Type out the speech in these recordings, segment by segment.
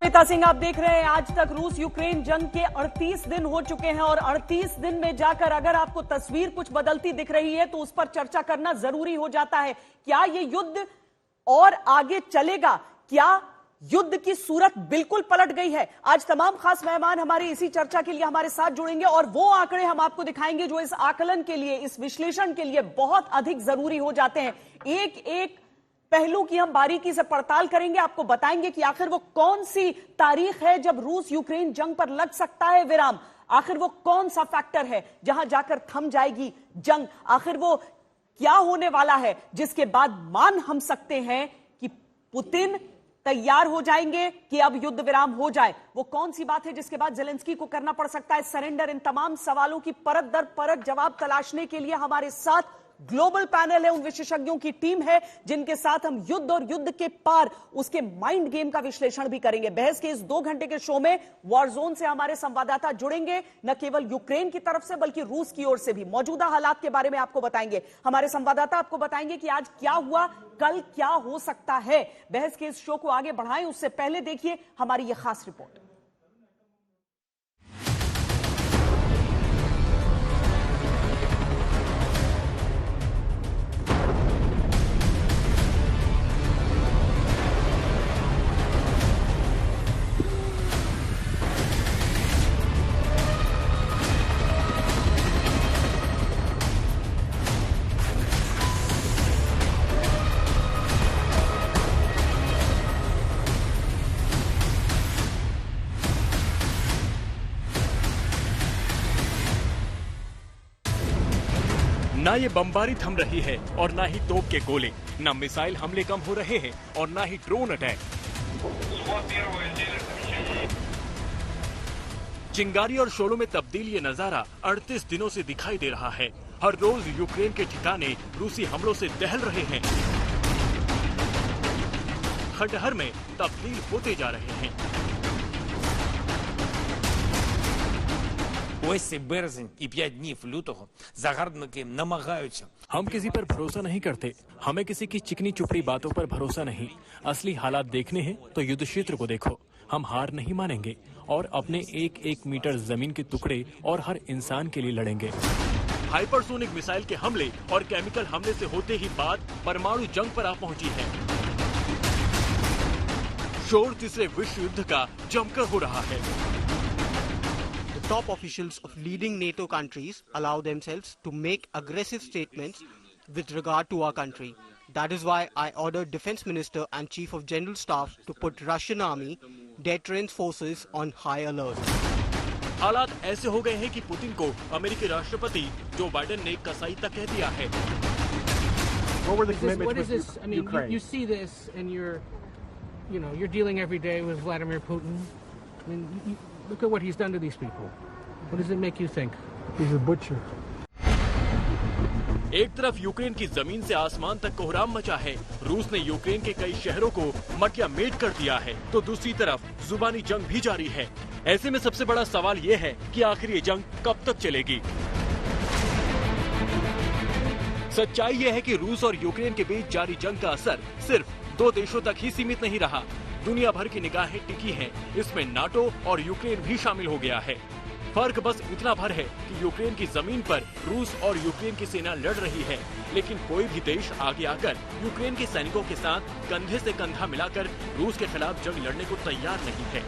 श्वेता सिंह, आप देख रहे हैं आज तक रूस यूक्रेन जंग के 38 दिन हो चुके हैं और 38 दिन में जाकर अगर आपको तस्वीर कुछ बदलती दिख रही है तो उस पर चर्चा करना जरूरी हो जाता है। क्या ये युद्ध और आगे चलेगा? क्या युद्ध की सूरत बिल्कुल पलट गई है? आज तमाम खास मेहमान हमारी इसी चर्चा के लिए हमारे साथ जुड़ेंगे और वो आंकड़े हम आपको दिखाएंगे जो इस आकलन के लिए, इस विश्लेषण के लिए बहुत अधिक जरूरी हो जाते हैं। एक एक पहलू की हम बारीकी से पड़ताल करेंगे, आपको बताएंगे कि आखिर वो कौन सी तारीख है जब रूस यूक्रेन जंग पर लग सकता है विराम। आखिर वो कौन सा फैक्टर है जहां जाकर थम जाएगी जंग। आखिर वो क्या होने वाला है जिसके बाद मान हम सकते हैं कि पुतिन तैयार हो जाएंगे कि अब युद्ध विराम हो जाए। वो कौन सी बात है जिसके बाद ज़ेलेंस्की को करना पड़ सकता है सरेंडर। इन तमाम सवालों की परत दर परत जवाब तलाशने के लिए हमारे साथ ग्लोबल पैनल है, उन विशेषज्ञों की टीम है जिनके साथ हम युद्ध और युद्ध के पार उसके माइंड गेम का विश्लेषण भी करेंगे। बहस के इस 2 घंटे के शो में वॉर जोन से हमारे संवाददाता जुड़ेंगे, न केवल यूक्रेन की तरफ से बल्कि रूस की ओर से भी। मौजूदा हालात के बारे में आपको बताएंगे, हमारे संवाददाता आपको बताएंगे कि आज क्या हुआ, कल क्या हो सकता है। बहस के इस शो को आगे बढ़ाएं उससे पहले देखिए हमारी यह खास रिपोर्ट। ना ये बमबारी थम रही है और ना ही तोप के गोले, ना मिसाइल हमले कम हो रहे हैं और ना ही ड्रोन अटैक। चिंगारी और शोलों में तब्दील ये नजारा 38 दिनों से दिखाई दे रहा है। हर रोज यूक्रेन के ठिकाने रूसी हमलों से दहल रहे हैं, खंडहर में तब्दील होते जा रहे हैं। Ось цей березень і 5 днів лютого загарбники намагаються. हम किसी पर भरोसा नहीं करते, हमें किसी की चिकनी चुपड़ी बातों पर भरोसा नहीं। असली हालात देखने हैं तो युद्ध क्षेत्र को देखो। हम हार नहीं मानेंगे और अपने 1-1 मीटर जमीन के टुकड़े और हर इंसान के लिए लड़ेंगे। हाइपरसोनिक मिसाइल के हमले और केमिकल हमले से होते ही बात परमाणु जंग पर आ पहुंची है। शोर तीसरे विश्व युद्ध का जमकर हो रहा है। Top officials of leading NATO countries allow themselves to make aggressive statements with regard to our country. That is why I ordered Defense Minister and Chief of General Staff to put Russian Army deterrence forces on high alert. हालात ऐसे हो गए हैं कि Putin को अमेरिकी राष्ट्रपति Joe Biden ने कसाई तक कह दिया है। What is this? I mean, you see this and you're dealing every day with Vladimir Putin. I mean, look at what he's done to these people. What does it make you think? He's a butcher. एक तरफ Ukraine की जमीन से आसमान तक कोहराम मचा है, रूस ने यूक्रेन के कई शहरों को मटिया मेट कर दिया है, तो दूसरी तरफ जुबानी जंग भी जारी है। ऐसे में सबसे बड़ा सवाल ये है कि आखिर ये जंग कब तक चलेगी। सच्चाई ये है कि रूस और यूक्रेन के बीच जारी जंग का असर सिर्फ 2 देशों तक ही सीमित नहीं रहा। दुनिया भर की निगाहें टिकी हैं, इसमें नाटो और यूक्रेन भी शामिल हो गया है। फर्क बस इतना भर है कि यूक्रेन की जमीन पर रूस और यूक्रेन की सेना लड़ रही है, लेकिन कोई भी देश आगे आकर यूक्रेन के सैनिकों के साथ कंधे से कंधा मिलाकर रूस के खिलाफ जंग लड़ने को तैयार नहीं है।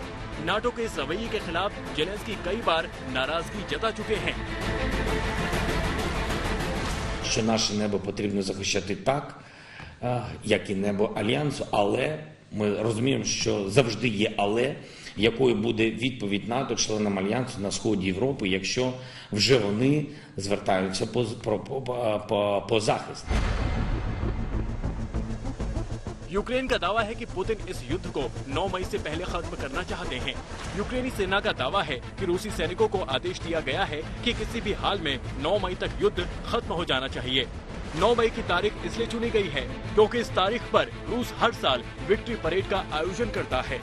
नाटो के इस रवैये के खिलाफ ज़ेलेंस्की कई बार नाराजगी जता चुके हैं। Що наше небо потрібно захищати так, як і небо Альянсу, але ми розуміємо, що завжди є але, якою буде відповідь НАТО членам Альянсу на сході Європи, якщо вже вони звертаються по захист. यूक्रेन का दावा है कि पुतिन इस युद्ध को 9 मई से पहले खत्म करना चाहते हैं। यूक्रेनी सेना का दावा है कि रूसी सैनिकों को आदेश दिया गया है कि किसी भी हाल में 9 मई तक युद्ध खत्म हो जाना चाहिए। 9 मई की तारीख इसलिए चुनी गई है क्योंकि इस तारीख पर रूस हर साल विक्ट्री परेड का आयोजन करता है।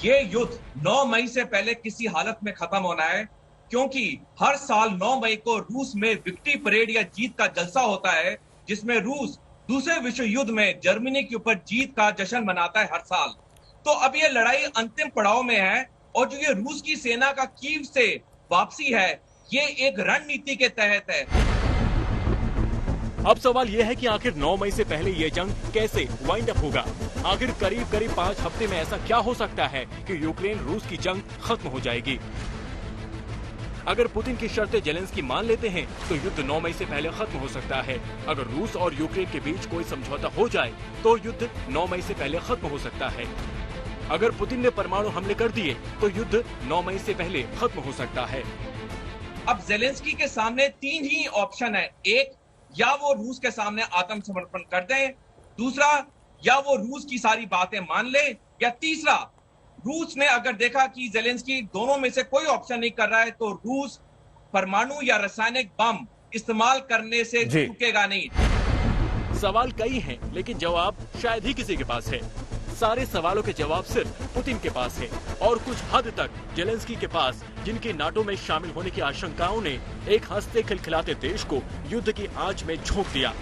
ये युद्ध 9 मई से पहले किसी हालत में खत्म होना है, क्योंकि हर साल 9 मई को रूस में विक्ट्री परेड या जीत का जलसा होता है, जिसमें रूस दूसरे विश्व युद्ध में जर्मनी के ऊपर जीत का जश्न मनाता है हर साल। तो अब ये लड़ाई अंतिम पड़ाव में है और जो ये रूस की सेना का कीव से वापसी है, ये एक रणनीति के तहत है। अब सवाल यह है कि आखिर 9 मई से पहले ये जंग कैसे वाइंड अप होगा। आखिर करीब 5 हफ्ते में ऐसा क्या हो सकता है कि यूक्रेन रूस की जंग खत्म हो जाएगी। अगर पुतिन की शर्तें जेलेंस्की मान लेते हैं तो युद्ध 9 मई से पहले खत्म हो सकता है। अगर रूस और यूक्रेन के बीच कोई समझौता हो जाए तो युद्ध 9 मई से पहले खत्म हो सकता है। अगर पुतिन ने परमाणु हमले कर दिए तो युद्ध 9 मई से पहले खत्म हो सकता है। अब जेलेंस्की के सामने 3 ही ऑप्शन है। एक, या वो रूस के सामने आत्मसमर्पण कर दें, दूसरा या वो रूस की सारी बातें मान ले, या तीसरा रूस ने अगर देखा कि जेलेंस्की दोनों में से कोई ऑप्शन नहीं कर रहा है तो रूस परमाणु या रासायनिक बम इस्तेमाल करने से रुकेगा नहीं। सवाल कई हैं, लेकिन जवाब शायद ही किसी के पास है। सारे सवालों के जवाब सिर्फ पुतिन के पास है और कुछ हद तक जेलेंस्की के पास, जिनकी नाटो में शामिल होने की आशंकाओं ने एक हंसते खिलखिलाते देश को युद्ध की आंच में झोंक दिया।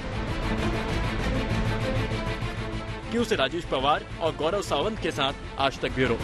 क्यू से राजेश पवार और गौरव सावंत के साथ आज तक ब्यूरो।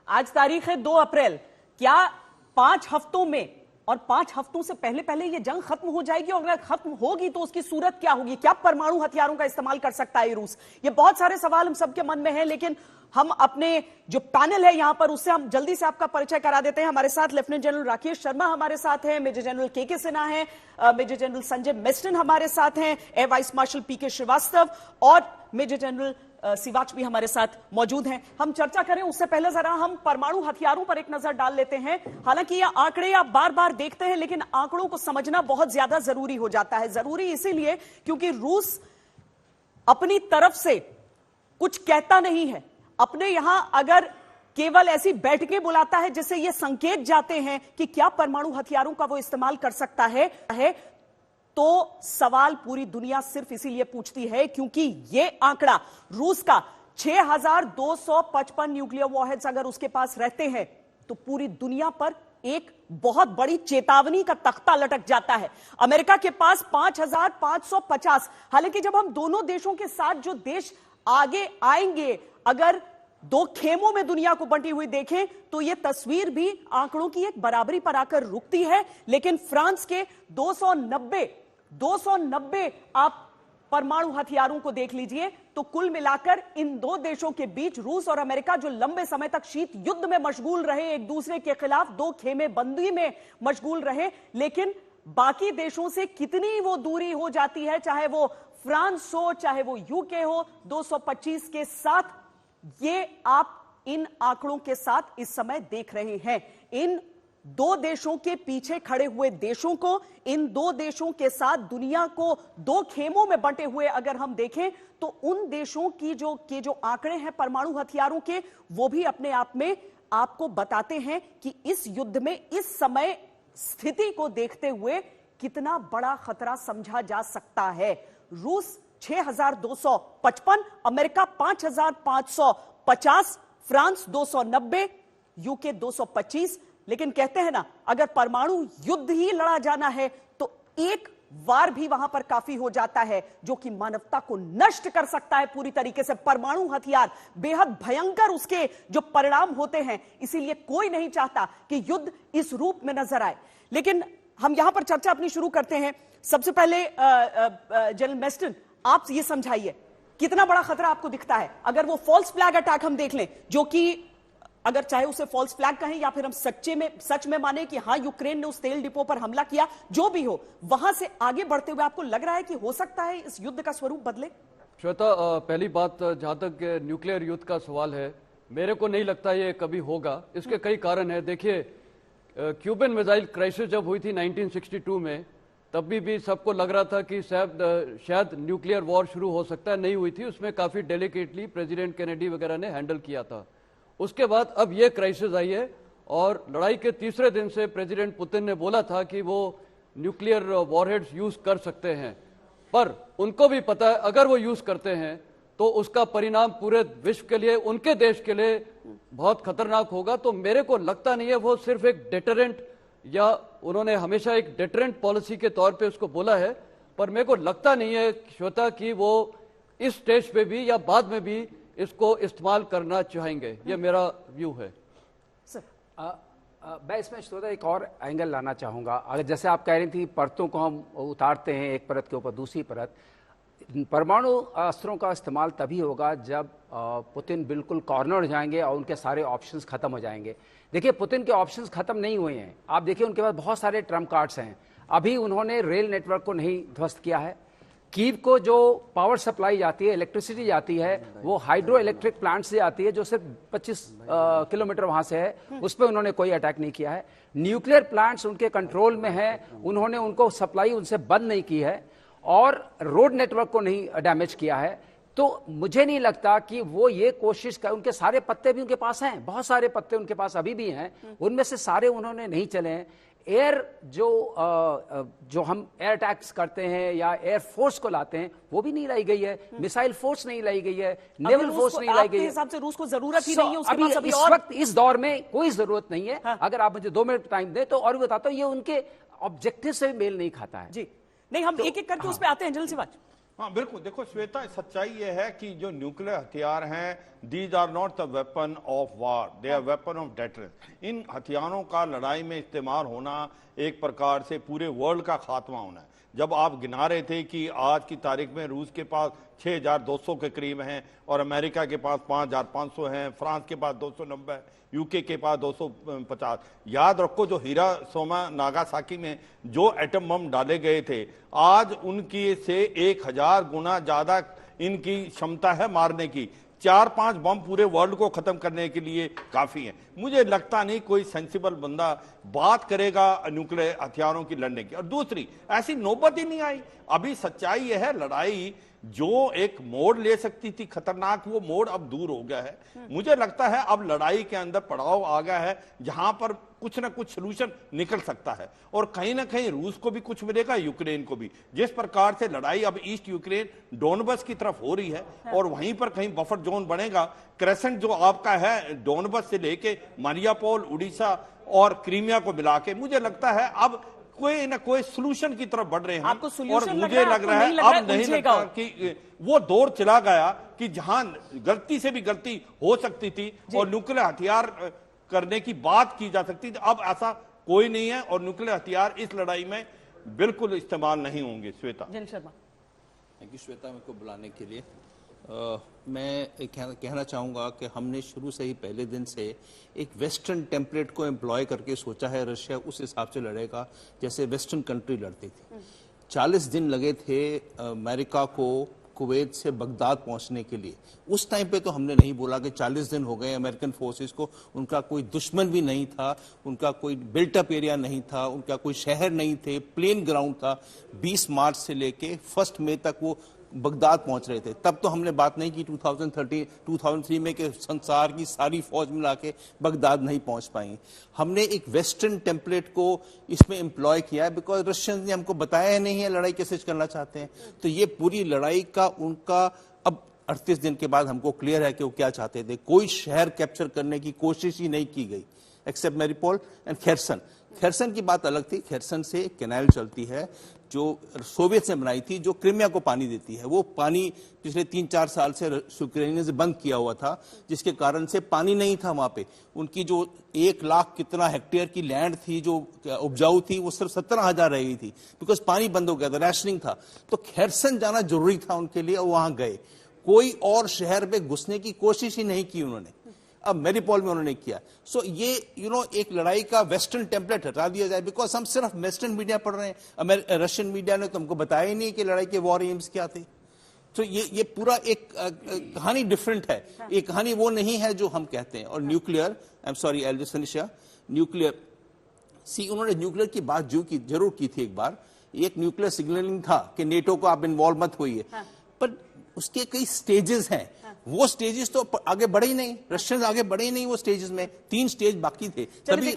आज तारीख है 2 अप्रैल। क्या 5 हफ्तों में और 5 हफ्तों से पहले ये जंग खत्म हो जाएगी? और अगर खत्म होगी तो उसकी सूरत क्या होगी? क्या परमाणु हथियारों का इस्तेमाल कर सकता है रूस? ये बहुत सारे सवाल हम सबके मन में हैं, लेकिन हम अपने जो पैनल है यहां पर उससे हम जल्दी से आपका परिचय करा देते हैं। हमारे साथ लेफ्टिनेंट जनरल राकेश शर्मा हमारे साथ हैं, मेजर जनरल के सिन्हा हैं, मेजर जनरल संजय मेस्टन हमारे साथ हैं, एयर वाइस मार्शल पीके श्रीवास्तव और मेजर जनरल सिवाच भी हमारे साथ मौजूद हैं। हम चर्चा करें उससे पहले जरा हम परमाणु हथियारों पर एक नजर डाल लेते हैं। हालांकि ये आंकड़े आप बार बार देखते हैं, लेकिन आंकड़ों को समझना बहुत ज्यादा जरूरी हो जाता है। जरूरी इसीलिए क्योंकि रूस अपनी तरफ से कुछ कहता नहीं है। अपने यहां अगर केवल ऐसी बैठकें बुलाता है जिससे ये संकेत जाते हैं कि क्या परमाणु हथियारों का वो इस्तेमाल कर सकता है, तो सवाल पूरी दुनिया सिर्फ इसीलिए पूछती है क्योंकि ये आंकड़ा रूस का 6255 न्यूक्लियर वॉरहेड्स अगर उसके पास रहते हैं तो पूरी दुनिया पर एक बहुत बड़ी चेतावनी का तख्ता लटक जाता है। अमेरिका के पास 5550। हालांकि जब हम दोनों देशों के साथ जो देश आगे आएंगे, अगर 2 खेमों में दुनिया को बंटी हुई देखें तो यह तस्वीर भी आंकड़ों की एक बराबरी पर आकर रुकती है। लेकिन फ्रांस के 290 आप परमाणु हथियारों को देख लीजिए तो कुल मिलाकर इन 2 देशों के बीच रूस और अमेरिका जो लंबे समय तक शीत युद्ध में मशगूल रहे, एक दूसरे के खिलाफ 2 खेमे बंदी में मशगूल रहे, लेकिन बाकी देशों से कितनी वो दूरी हो जाती है, चाहे वो फ्रांस हो चाहे वो यूके हो, 225 के साथ ये आप इन आंकड़ों के साथ इस समय देख रहे हैं। इन 2 देशों के पीछे खड़े हुए देशों को, इन 2 देशों के साथ दुनिया को 2 खेमों में बंटे हुए अगर हम देखें तो उन देशों की जो आंकड़े हैं परमाणु हथियारों के, वो भी अपने आप में आपको बताते हैं कि इस युद्ध में इस समय स्थिति को देखते हुए कितना बड़ा खतरा समझा जा सकता है। रूस 6255, अमेरिका 5550, फ्रांस 290, यूके 225। लेकिन कहते हैं ना, अगर परमाणु युद्ध ही लड़ा जाना है तो एक वार भी वहां पर काफी हो जाता है, जो कि मानवता को नष्ट कर सकता है पूरी तरीके से। परमाणु हथियार बेहद भयंकर उसके जो परिणाम होते हैं, इसीलिए कोई नहीं चाहता कि युद्ध इस रूप में नजर आए। लेकिन हम यहां पर चर्चा अपनी शुरू करते हैं। सबसे पहले जनरल मेस्टन, आप ये समझाइए कितना बड़ा खतरा आपको दिखता है अगर वो फॉल्स फ्लैग अटैक हम देख लें, जो कि अगर चाहे उसे फॉल्स फ्लैग कहें या फिर हम सच में माने कि हां यूक्रेन ने उस तेल डिपो पर हमला किया, जो भी हो, वहां से आगे बढ़ते हुए आपको लग रहा है कि हो सकता है इस युद्ध का स्वरूप बदले? श्वेता, पहली बात, जहां तक न्यूक्लियर युद्ध का सवाल है, मेरे को नहीं लगता ये कभी होगा। इसके कई कारण है। देखिए, क्यूबन मिसाइल क्राइसिस जब हुई थी 1962 में, तब भी सबको लग रहा था कि शायद न्यूक्लियर वॉर शुरू हो सकता है, नहीं हुई थी। उसमें काफी डेलिकेटली प्रेसिडेंट केनेडी वगैरह ने हैंडल किया था। उसके बाद अब ये क्राइसिस आई है और लड़ाई के तीसरे दिन से प्रेसिडेंट पुतिन ने बोला था कि वो न्यूक्लियर वॉरहेड्स यूज कर सकते हैं, पर उनको भी पता है अगर वो यूज करते हैं तो उसका परिणाम पूरे विश्व के लिए, उनके देश के लिए बहुत खतरनाक होगा। तो मेरे को लगता नहीं है वो सिर्फ एक डेटरेंट, या उन्होंने हमेशा एक डेटरेंट पॉलिसी के तौर पे उसको बोला है, पर मेरे को लगता नहीं है श्वेता कि वो इस स्टेज पे भी या बाद में भी इसको इस्तेमाल करना चाहेंगे। ये मेरा व्यू है। मैं इसमें श्रोता एक और एंगल लाना चाहूँगा। अगर जैसे आप कह रही थी परतों को हम उतारते हैं एक परत के ऊपर दूसरी परत, परमाणु अस्त्रों का इस्तेमाल तभी होगा जब पुतिन बिल्कुल कॉर्नर हो जाएंगे और उनके सारे ऑप्शंस खत्म हो जाएंगे। देखिए पुतिन के ऑप्शंस खत्म नहीं हुए हैं। आप देखिए उनके पास बहुत सारे ट्रम्प कार्ड्स हैं। अभी उन्होंने रेल नेटवर्क को नहीं ध्वस्त किया है। कीव को जो पावर सप्लाई जाती है, इलेक्ट्रिसिटी जाती है, वो हाइड्रो इलेक्ट्रिक प्लांट से आती है जो सिर्फ 25 किलोमीटर वहां से है, उस पर उन्होंने कोई अटैक नहीं किया है। न्यूक्लियर प्लांट्स उनके कंट्रोल में है, उन्होंने उनको सप्लाई उनसे बंद नहीं की है और रोड नेटवर्क को नहीं डैमेज किया है। तो मुझे नहीं लगता कि वो ये कोशिश कर, उनके सारे पत्ते भी उनके पास हैं, बहुत सारे पत्ते उनके पास अभी भी हैं, उनमें से सारे उन्होंने नहीं चले हैं। एयर जो हम एयर अटैक्स करते हैं या एयर फोर्स को लाते हैं वो भी नहीं लाई गई है, मिसाइल फोर्स नहीं लाई गई है, नेवल फोर्स नहीं लाई गई है। हिसाब से रूस को जरूरत ही नहीं है, उसके अभी पास अभी इस और वक्त इस दौर में कोई जरूरत नहीं है। हाँ। अगर आप मुझे 2 मिनट टाइम दें तो और भी बताता हूं, ये उनके ऑब्जेक्टिव से भी मेल नहीं खाता है। जी नहीं, हम एक एक करके उस पे आते हैं। जनरल सिवाच। हाँ बिल्कुल, देखो श्वेता, सच्चाई ये है कि जो न्यूक्लियर हथियार हैं, these are not the weapon of war, they are weapon of deterrence. इन हथियारों का लड़ाई में इस्तेमाल होना एक प्रकार से पूरे वर्ल्ड का खात्मा होना है। जब आप गिना रहे थे कि आज की तारीख में रूस के पास 6200 के करीब हैं और अमेरिका के पास 5500 हैं, फ्रांस के पास 290, यूके के पास 250। याद रखो जो हिरोशिमा नागासाकी में जो एटम बम डाले गए थे, आज उनकी से 1000 गुना ज्यादा इनकी क्षमता है मारने की। 4-5 बम पूरे वर्ल्ड को खत्म करने के लिए काफी है। मुझे लगता नहीं कोई सेंसिबल बंदा बात करेगा न्यूक्लियर हथियारों की लड़ने की। और दूसरी, ऐसी नौबत ही नहीं आई। अभी सच्चाई यह है, लड़ाई जो एक मोड़ ले सकती थी खतरनाक, वो मोड़ अब दूर हो गया है। मुझे लगता है अब लड़ाई के अंदर पड़ाव आ गया है जहां पर कुछ ना कुछ सलूशन निकल सकता है और कहीं ना कहीं रूस को भी कुछ मिलेगा, यूक्रेन को भी। जिस प्रकार से लड़ाई अब ईस्ट यूक्रेन डोनबस की तरफ हो रही है और वहीं पर कहीं बफर जोन बनेगा। क्रेसेंट जो आपका है डोनबस से लेके मारियापोल, उड़ीसा और क्रीमिया को मिला के, मुझे लगता है अब कोई ना कोई सलूशन की तरफ बढ़ रहे हैं। आपको और मुझे लग रहा है अब नहीं लगता कि वो दौर चला गया कि जहां गलती से भी गलती हो सकती थी और न्यूक्लियर हथियार करने की बात की जा सकती थी। अब ऐसा कोई नहीं है और न्यूक्लियर हथियार इस लड़ाई में बिल्कुल इस्तेमाल नहीं होंगे। श्वेता। जन शर्मा। थैंक यू श्वेता, मेरे को बुलाने के लिए। मैं कहना चाहूँगा कि हमने शुरू से ही पहले दिन से एक वेस्टर्न टेम्पलेट को एम्प्लॉय करके सोचा है रशिया उस हिसाब से लड़ेगा जैसे वेस्टर्न कंट्री लड़ती थी। 40 दिन लगे थे अमेरिका को कुवैत से बगदाद पहुंचने के लिए। उस टाइम पे तो हमने नहीं बोला कि 40 दिन हो गए अमेरिकन फोर्सेस को, उनका कोई दुश्मन भी नहीं था, उनका कोई बिल्टअप एरिया नहीं था, उनका कोई शहर नहीं थे, प्लेन ग्राउंड था। 20 मार्च से लेके 1 मई तक वो बगदाद पहुंच रहे थे। तब तो हमने बात नहीं की 2003 में कि संसार की सारी फौज मिला के बगदाद नहीं पहुंच पाई। हमने एक वेस्टर्न टेम्पलेट को इसमें एम्प्लॉय किया है बिकॉज रशियंस ने हमको बताया नहीं है लड़ाई कैसे करना चाहते हैं। तो ये पूरी लड़ाई का उनका अब 38 दिन के बाद हमको क्लियर है कि वो क्या चाहते थे। कोई शहर कैप्चर करने की कोशिश ही नहीं की गई एक्सेप्ट मैरिपोल एंड खेरसन। खेरसन की बात अलग थी। खेरसन से एक कैनाल चलती है जो सोवियत ने बनाई थी, जो क्रीमिया को पानी देती है। वो पानी पिछले 3-4 साल से यूक्रेनियंस ने बंद किया हुआ था, जिसके कारण से पानी नहीं था वहां पे। उनकी जो 1 लाख कितना हेक्टेयर की लैंड थी जो उपजाऊ थी, वो सिर्फ 17,000 रह गई थी बिकॉज पानी बंद हो गया था, रैशनिंग था। तो खेरसन जाना जरूरी था उनके लिए और वहां गए। कोई और शहर में घुसने की कोशिश ही नहीं की उन्होंने। अब मैरिपोल में उन्होंने किया। सो ये एक लड़ाई का वेस्टर्न टेम्पलेट हटा दिया जाए बिकॉज हम सिर्फ वेस्टर्न मीडिया पढ़ रहे हैं। रशियन मीडिया ने तो हमको बताया ही नहीं कि लड़ाई के वॉर एम्स क्या थे। तो ये पूरा एक कहानी डिफरेंट है। ये कहानी वो नहीं है जो हम कहते हैं। और न्यूक्लियर, आई एम सॉरी एल फनिशा, न्यूक्लियर उन्होंने न्यूक्लियर की बात जरूर की थी एक बार। एक न्यूक्लियर सिग्नलिंग था कि नेटो को आप इन्वॉल्व मत होइए, पर उसके कई स्टेजेस हैं। वो स्टेजेस तो आगे बढ़े ही नहीं, रशियंस आगे बढ़े ही नहीं वो स्टेजेस में। 3 स्टेज बाकी थे। तभी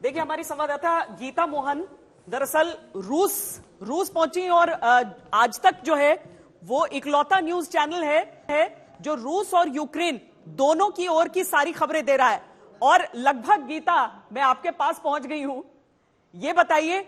देखिए हमारी संवाददाता गीता मोहन दरअसल रूस पहुंची और आज तक जो है वो इकलौता न्यूज चैनल है जो रूस और यूक्रेन दोनों की ओर की सारी खबरें दे रहा है। और लगभग गीता मैं आपके पास पहुंच गई हूं। ये बताइए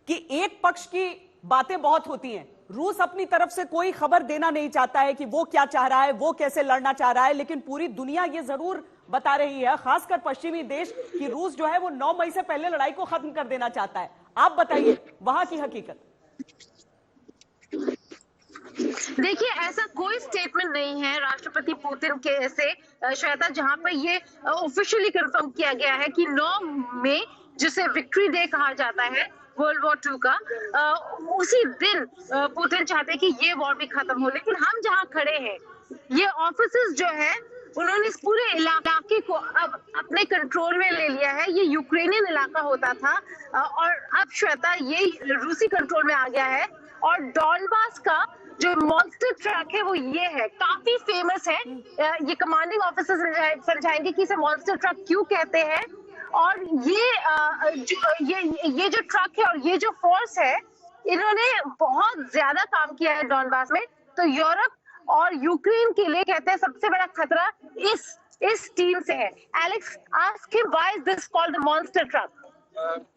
कि एक पक्ष की बातें बहुत होती हैं, रूस अपनी तरफ से कोई खबर देना नहीं चाहता है कि वो क्या चाह रहा है, वो कैसे लड़ना चाह रहा है, लेकिन पूरी दुनिया ये जरूर बता रही है, खासकर पश्चिमी देश, कि रूस जो है वो 9 मई से पहले लड़ाई को खत्म कर देना चाहता है। आप बताइए वहां की हकीकत। देखिए, ऐसा कोई स्टेटमेंट नहीं है राष्ट्रपति पुतिन के से श्वेता, जहां पर ये ऑफिशियली कंफर्म किया गया है कि 9 मई, जिसे विक्ट्री डे कहा जाता है वर्ल्ड वॉर 2 का, उसी दिन पुतिन चाहते हैं कि ये वॉर भी खत्म हो। लेकिन हम जहां खड़े हैं, ये ऑफिसर्स जो है उन्होंने इस पूरे इलाके को अब अपने कंट्रोल में ले लिया है। ये यूक्रेनियन इलाका होता था और अब श्वेता ये रूसी कंट्रोल में आ गया है। और डॉनबास का जो मॉन्स्टर ट्रक है वो ये है, काफी फेमस है। ये कमांडिंग ऑफिसर समझाएंगे कि इसे मॉन्स्टर ट्रक क्यों कहते हैं। और ये जो ट्रक है और ये जो फोर्स है, इन्होंने बहुत ज्यादा काम किया है डॉनबास में। तो यूरोप और यूक्रेन के लिए कहते हैं सबसे बड़ा खतरा इस टीम से है। Alex, ask him why is this called the monster truck?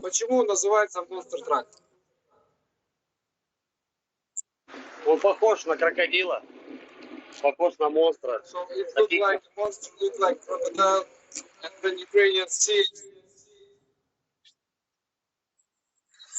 Почему он называется Monster Truck? Он похож на крокодила, похож на монстра. So it looks like a monster, looks like crocodile, and then Ukrainian see.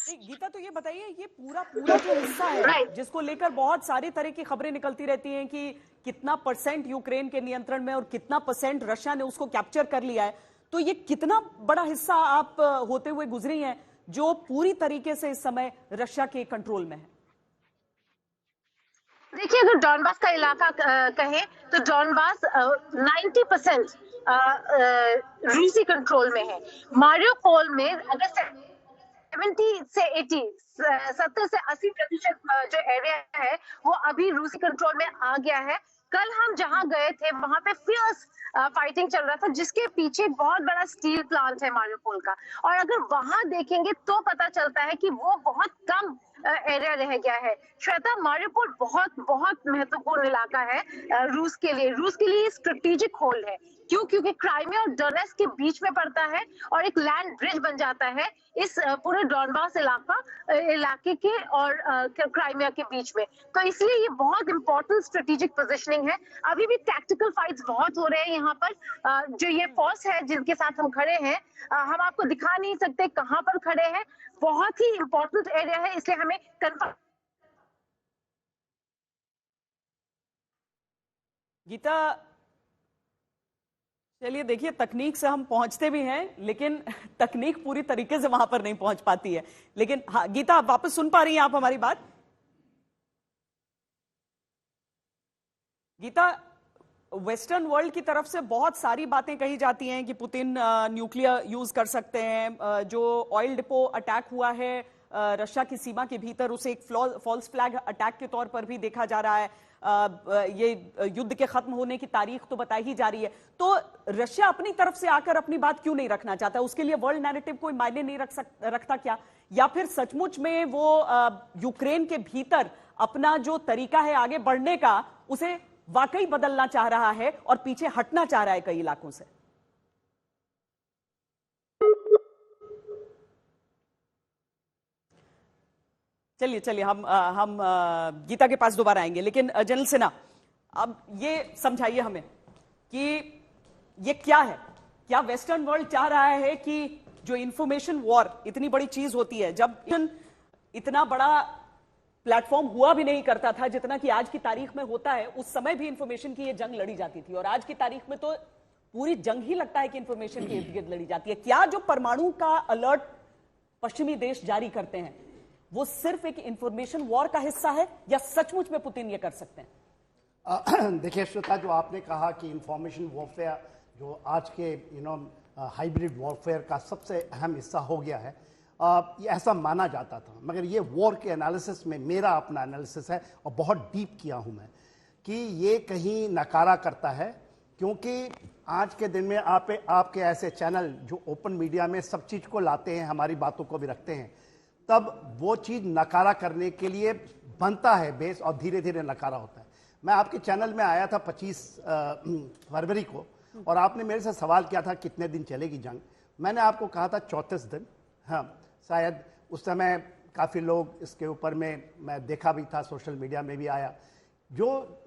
Geeta, तो ये बताइए, ये पूरा जो हिस्सा है जिसको लेकर बहुत सारी तरह की खबरें निकलती रहती हैं कि कितना % यूक्रेन के नियंत्रण में और कितना % रशिया ने उसको कैप्चर कर लिया है, तो ये कितना बड़ा हिस्सा आप होते हुए गुजरी हैं जो पूरी तरीके से इस समय रशिया के कंट्रोल में है? देखिए, अगर डॉनबास का इलाका कहें तो डॉनबास 90% रूसी कंट्रोल में है। मारियोपोल में अगर 70 से 80% जो एरिया है वो अभी रूसी कंट्रोल में आ गया है। कल हम जहां गए थे वहां पे फियर्स फाइटिंग चल रहा था, जिसके पीछे एक बहुत बड़ा स्टील प्लांट है मारियोपोल का। और अगर वहां देखेंगे तो पता चलता है कि वो बहुत कम एरिया रह गया है। श्वेता, मारियोपोल बहुत महत्वपूर्ण इलाका है रूस के लिए स्ट्रेटेजिक होल है। क्यों? क्योंकि क्राइमिया और डोनेट्स्क के बीच में पड़ता है और एक लैंड ब्रिज बन जाता है इस पूरे डॉनबास इलाके के और क्राइमिया के बीच में। तो इसलिए ये बहुत इंपॉर्टेंट स्ट्रेटेजिक पोजीशनिंग है। अभी भी टैक्टिकल फाइट्स बहुत हो रहे हैं यहाँ पर। जो ये फोर्स है जिनके साथ हम खड़े हैं, हम आपको दिखा नहीं सकते कहाँ पर खड़े हैं। बहुत ही इंपॉर्टेंट एरिया है, इसलिए हमें कंफर्म। गीता, चलिए देखिए, तकनीक से हम पहुंचते भी हैं लेकिन तकनीक पूरी तरीके से वहां पर नहीं पहुंच पाती है। लेकिन हाँ गीता, आप वापस सुन पा रही हैं आप हमारी बात? गीता, वेस्टर्न वर्ल्ड की तरफ से बहुत सारी बातें कही जाती हैं कि पुतिन न्यूक्लियर यूज कर सकते हैं। जो ऑयल डिपो अटैक हुआ है रशिया की सीमा के भीतर, उसे एक फॉल्स फ्लैग अटैक के तौर पर भी देखा जा रहा है। ये युद्ध के खत्म होने की तारीख तो बताई ही जा रही है। तो रशिया अपनी तरफ से आकर अपनी बात क्यों नहीं रखना चाहता? उसके लिए वर्ल्ड नैरेटिव कोई मायने नहीं रखता क्या? या फिर सचमुच में वो यूक्रेन के भीतर अपना जो तरीका है आगे बढ़ने का, उसे वाकई बदलना चाह रहा है और पीछे हटना चाह रहा है कई इलाकों से? चलिए हम गीता के पास दोबारा आएंगे, लेकिन जनरल सिन्हा, अब ये समझाइए हमें कि ये क्या है? क्या वेस्टर्न वर्ल्ड चाह रहा है कि जो इंफॉर्मेशन वॉर इतनी बड़ी चीज होती है, जब इतना बड़ा प्लेटफॉर्म हुआ भी नहीं करता था जितना कि आज की तारीख में होता है, उस समय भी इंफॉर्मेशन की ये जंग लड़ी जाती थी, और आज की तारीख में तो पूरी जंग ही लगता है कि इंफॉर्मेशन के इर्द गिर्द लड़ी जाती है। क्या जो परमाणु का अलर्ट पश्चिमी देश जारी करते हैं वो सिर्फ एक इंफॉर्मेशन वॉर का हिस्सा है, या सचमुच में पुतिन ये कर सकते हैं? देखिए श्वेता, जो आपने कहा कि इंफॉर्मेशन वॉरफेयर जो आज के हाइब्रिड वॉरफेयर का सबसे अहम हिस्सा हो गया है, ये ऐसा माना जाता था। मगर ये वॉर के एनालिसिस में मेरा अपना एनालिसिस है और बहुत डीप किया हूं मैं, कि ये कहीं नकारा करता है। क्योंकि आज के दिन में आपके ऐसे चैनल जो ओपन मीडिया में सब चीज़ को लाते हैं, हमारी बातों को भी रखते हैं, तब वो चीज़ नकारा करने के लिए बनता है बेस, और धीरे धीरे नकारा होता है। मैं आपके चैनल में आया था 25 फरवरी को, और आपने मेरे से सवाल किया था कितने दिन चलेगी जंग। मैंने आपको कहा था 34 दिन। हाँ, शायद उस समय काफ़ी लोग इसके ऊपर में मैं देखा भी था, सोशल मीडिया में भी आया, जो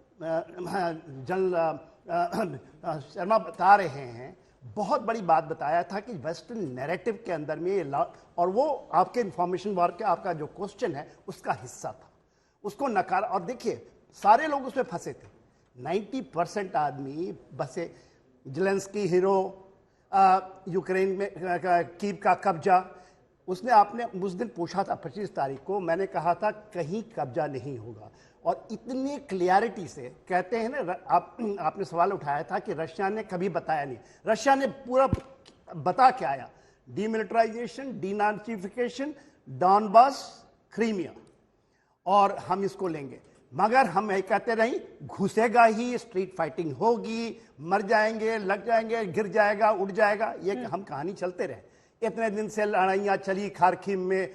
जनरल शर्मा बता रहे हैं, बहुत बड़ी बात बताया था कि वेस्टर्न नैरेटिव के अंदर में ये और वो आपके इंफॉर्मेशन वॉर के आपका जो क्वेश्चन है उसका हिस्सा था, उसको नकार। और देखिए सारे लोग उसमें फंसे थे, 90% आदमी बसे, जेलेंस्की हीरो, यूक्रेन में कीव का कब्जा, उसने आपने उस दिन पूछा था 25 तारीख को, मैंने कहा था कहीं कब्जा नहीं होगा, और इतनी क्लियरिटी से कहते हैं ना, आपने सवाल उठाया था कि रशिया ने कभी बताया नहीं, रशिया ने पूरा बता के आया, डीमिलिटराइजेशन, डीनाजिफिकेशन, डॉनबास, क्रीमिया, और हम इसको लेंगे। मगर हम ये कहते रही घुसेगा ही, स्ट्रीट फाइटिंग होगी, मर जाएंगे, लग जाएंगे, गिर जाएगा, उड़ जाएगा, ये हम कहानी चलते रहे। इतने दिन से लड़ाइयाँ चली खार्किव में।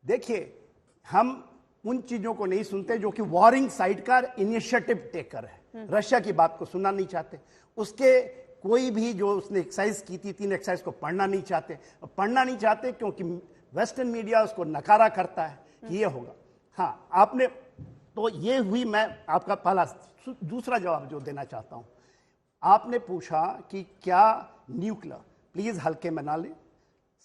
देखिए हम उन चीज़ों को नहीं सुनते जो कि वॉरिंग साइड का इनिशिएटिव टेकर है, रशिया की बात को सुनना नहीं चाहते, उसके कोई भी जो उसने एक्सरसाइज की थी 3 एक्सरसाइज को पढ़ना नहीं चाहते क्योंकि वेस्टर्न मीडिया उसको नकारा करता है कि ये होगा। हाँ, आपने तो ये हुई, मैं आपका पहला। दूसरा जवाब जो देना चाहता हूं, आपने पूछा कि क्या न्यूक्लियर, प्लीज हल्के में ना ले,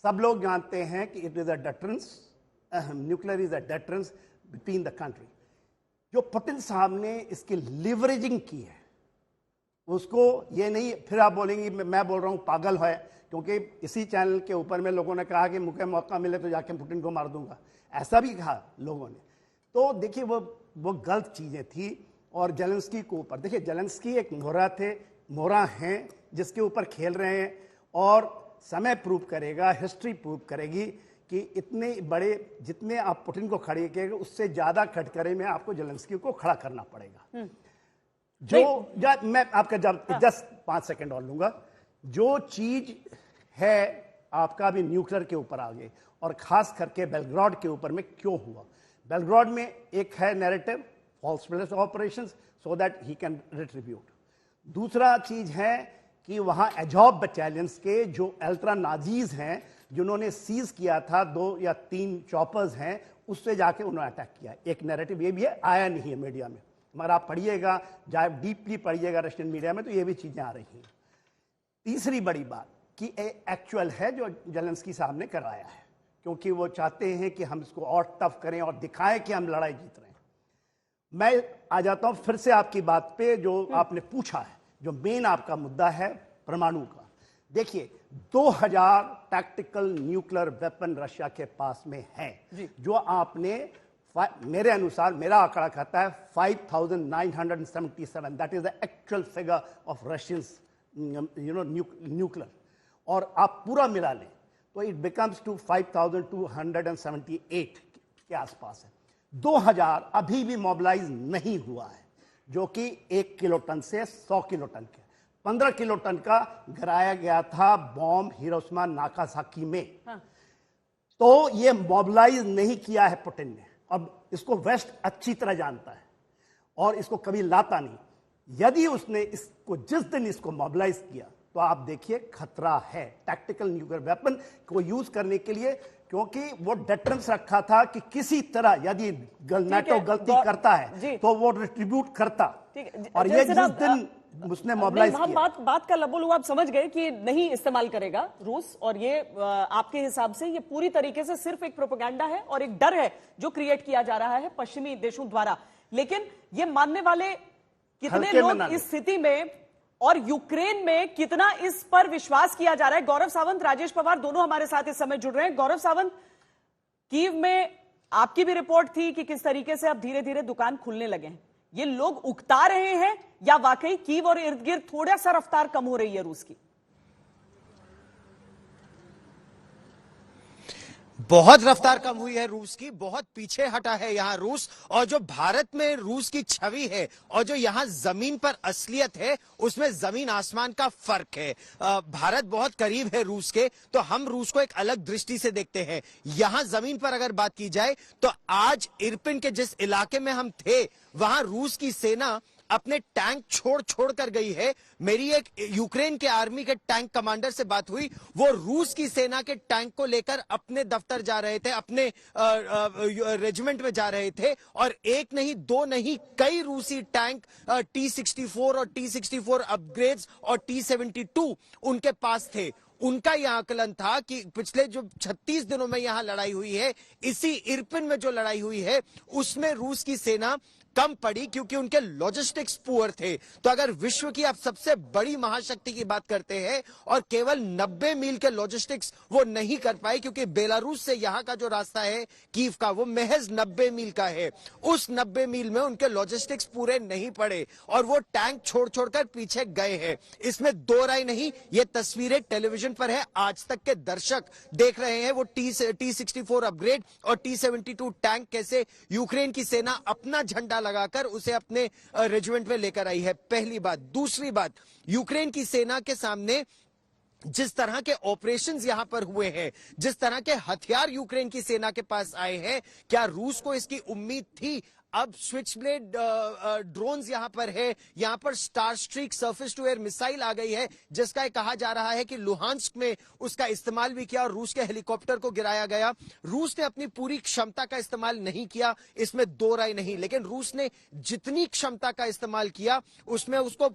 सब लोग जानते हैं कि it is a deterrence, nuclear is a deterrence between the country. जो पुतिन साहब ने इसकी लिवरेजिंग की है, उसको ये नहीं फिर आप बोलेंगे मैं बोल रहा हूं पागल है, क्योंकि इसी चैनल के ऊपर में लोगों ने कहा कि मुझे मौका मिले तो जाके पुतिन को मार दूंगा, ऐसा भी कहा लोगों ने। तो देखिए वो गलत चीजें थी। और जेलेंस्की को ऊपर देखिए, जेलेंस्की एक मोहरा हैं जिसके ऊपर खेल रहे हैं, और समय प्रूव करेगा, हिस्ट्री प्रूव करेगी कि इतने बड़े जितने आप पुतिन को खड़े किएगा उससे ज्यादा कटघरे में आपको जेलेंस्की को खड़ा करना पड़ेगा। मैं आपका जब 5 सेकंड और लूंगा। जो चीज है आपका भी न्यूक्लियर के ऊपर आ गई, और खास करके बेलग्राड के ऊपर में क्यों हुआ। बेलग्राड में एक है narrative, false flag operations so that he can retribute. दूसरा चीज है कि वहां एजॉब बटालियंस के जो अल्ट्रा नाजीज हैं, जिन्होंने सीज किया था 2 या 3 चॉपर्स हैं, उससे जाके उन्होंने अटैक किया। एक नैरेटिव ये भी है, आया नहीं है मीडिया में, मगर आप पढ़िएगा, चाहे डीपली पढ़िएगा रशियन मीडिया में, तो ये भी चीजें आ रही हैं। तीसरी बड़ी बात कि एक्चुअल है जो जेलेंस्की साहब ने करवाया है, क्योंकि वो चाहते हैं कि हम इसको और टफ करें और दिखाएं कि हम लड़ाई जीत रहे हैं। मैं आ जाता हूं फिर से आपकी बात पे जो आपने पूछा है, जो मेन आपका मुद्दा है परमाणु का। देखिए 2000 टैक्टिकल न्यूक्लियर वेपन रशिया के पास में है, जो आपने मेरे अनुसार, मेरा आंकड़ा कहता है 5977, that is the actual figure of Russians nuclear, और आप पूरा मिला लें तो इट बिकम्स टू 5278 के आसपास है। 2000 अभी भी मोबिलाइज नहीं हुआ है, जो कि 1 किलोटन से 100 किलोटन के 15 किलोटन का गिराया गया था बॉम्ब हिरोशिमा नागासाकी में। तो ये मोबिलाइज नहीं किया है पुतिन ने, अब इसको वेस्ट अच्छी तरह जानता है और इसको कभी लाता नहीं। यदि उसने इसको जिस दिन इसको मोबिलाइज किया तो आप देखिए खतरा है टैक्टिकल न्यूक्लियर वेपन को यूज करने के लिए, क्योंकि वो डेटरेंस रखा था कि किसी तरह यदि नाटो गलती करता है तो वो रिट्रीब्यूट करता। और ये जिस दिन उसने मोबिलाइज किया, हम बात का लबुल आप समझ गए कि नहीं इस्तेमाल करेगा रूस, और ये आपके हिसाब से ये पूरी तरीके से सिर्फ एक प्रोपेगेंडा है और एक डर है जो क्रिएट किया जा रहा है पश्चिमी देशों द्वारा। लेकिन ये मानने वाले कितने लोग इस स्थिति में, और यूक्रेन में कितना इस पर विश्वास किया जा रहा है? गौरव सावंत, राजेश पवार दोनों हमारे साथ इस समय जुड़ रहे हैं। गौरव सावंत, कीव में आपकी भी रिपोर्ट थी कि किस तरीके से अब धीरे धीरे दुकान खुलने लगे हैं, ये लोग उकता रहे हैं या वाकई कीव और इर्द गिर्द थोड़ा सा रफ्तार कम हो रही है रूस की? बहुत रफ्तार कम हुई है रूस की, बहुत पीछे हटा है यहाँ रूस, और जो भारत में रूस की छवि है और जो यहाँ जमीन पर असलियत है उसमें जमीन आसमान का फर्क है। भारत बहुत करीब है रूस के, तो हम रूस को एक अलग दृष्टि से देखते हैं। यहाँ जमीन पर अगर बात की जाए तो आज इरपिन के जिस इलाके में हम थे वहां रूस की सेना अपने टैंक छोड़ छोड़ कर गई है। मेरी एक यूक्रेन के आर्मी के टैंक कमांडर से बात हुई, वो रूस की सेना के टैंक को लेकर अपने दफ्तर जा रहे थे, अपने रेजिमेंट में जा रहे थे, और एक नहीं दो नहीं कई रूसी टैंक T-64 और T-64 अपग्रेड्स और T-72 उनके पास थे। उनका यह आकलन था कि पिछले जो 36 दिनों में यहां लड़ाई हुई है, इसी इरपिन में जो लड़ाई हुई है उसमें रूस की सेना कम पड़ी क्योंकि उनके लॉजिस्टिक्स पुअर थे। तो अगर विश्व की आप सबसे बड़ी महाशक्ति की बात करते हैं और केवल 90 मील के लॉजिस्टिक्स वो नहीं कर पाए, क्योंकि बेलारूस से यहां का जो रास्ता है कीव का वो महज 90 मील का है, उस 90 मील में उनके लॉजिस्टिक्स पूरे नहीं पड़े और वो टैंक छोड़ छोड़कर पीछे गए हैं। इसमें दो राय नहीं, ये तस्वीरें टेलीविजन पर है, आज तक के दर्शक देख रहे हैं वो T-64 अपग्रेड और T-72 टैंक कैसे यूक्रेन की सेना अपना झंडा लगाकर उसे अपने रेजिमेंट में लेकर आई है। पहली बात। दूसरी बात, यूक्रेन की सेना के सामने जिस तरह के ऑपरेशंस यहां पर हुए हैं, जिस तरह के हथियार यूक्रेन की सेना के पास आए हैं, क्या रूस को इसकी उम्मीद थी? अब स्विच ब्लेड ड्रोन्स यहां पर है, यहां पर Starstreak surface to air missile आ गई है, जिसका कहा जा रहा है कि लुहांस्क में उसका इस्तेमाल भी किया और रूस के हेलीकॉप्टर को गिराया गया। रूस ने अपनी पूरी क्षमता का इस्तेमाल नहीं किया, इसमें दो राय नहीं, लेकिन रूस ने जितनी क्षमता का इस्तेमाल किया उसमें उसको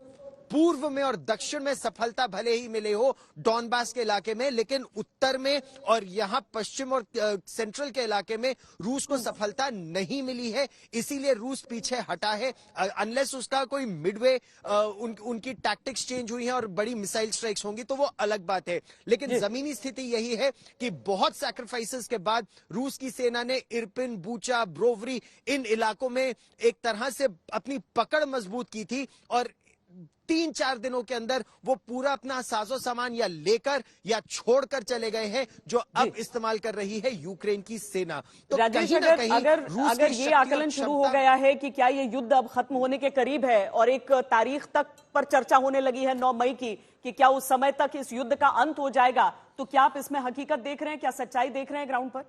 पूर्व में और दक्षिण में सफलता भले ही मिले हो डॉनबास के इलाके में, लेकिन उत्तर में और यहां पश्चिम और सेंट्रल के इलाके में रूस को सफलता नहीं मिली है। इसीलिए रूस पीछे हटा है, अनलेस उसका कोई मिडवे उनकी टैक्टिक्स चेंज हुई है और बड़ी मिसाइल स्ट्राइक्स होंगी तो वो अलग बात है। लेकिन जमीनी स्थिति यही है कि बहुत सैक्रिफाइसेस के बाद रूस की सेना ने इरपिन, बूचा, ब्रोवरी इन इलाकों में एक तरह से अपनी पकड़ मजबूत की थी और 3-4 दिनों के अंदर वो पूरा अपना साजो सामान या लेकर या छोड़कर चले गए हैं, जो अब इस्तेमाल कर रही है यूक्रेन की सेना। तो राजेश, कहीं ना कहीं अगर ये आकलन शुरू हो गया है कि क्या ये युद्ध अब खत्म होने के करीब है और एक तारीख तक पर चर्चा होने लगी है 9 मई की, कि क्या उस समय तक इस युद्ध का अंत हो जाएगा, तो क्या आप इसमें हकीकत देख रहे हैं, क्या सच्चाई देख रहे हैं ग्राउंड पर?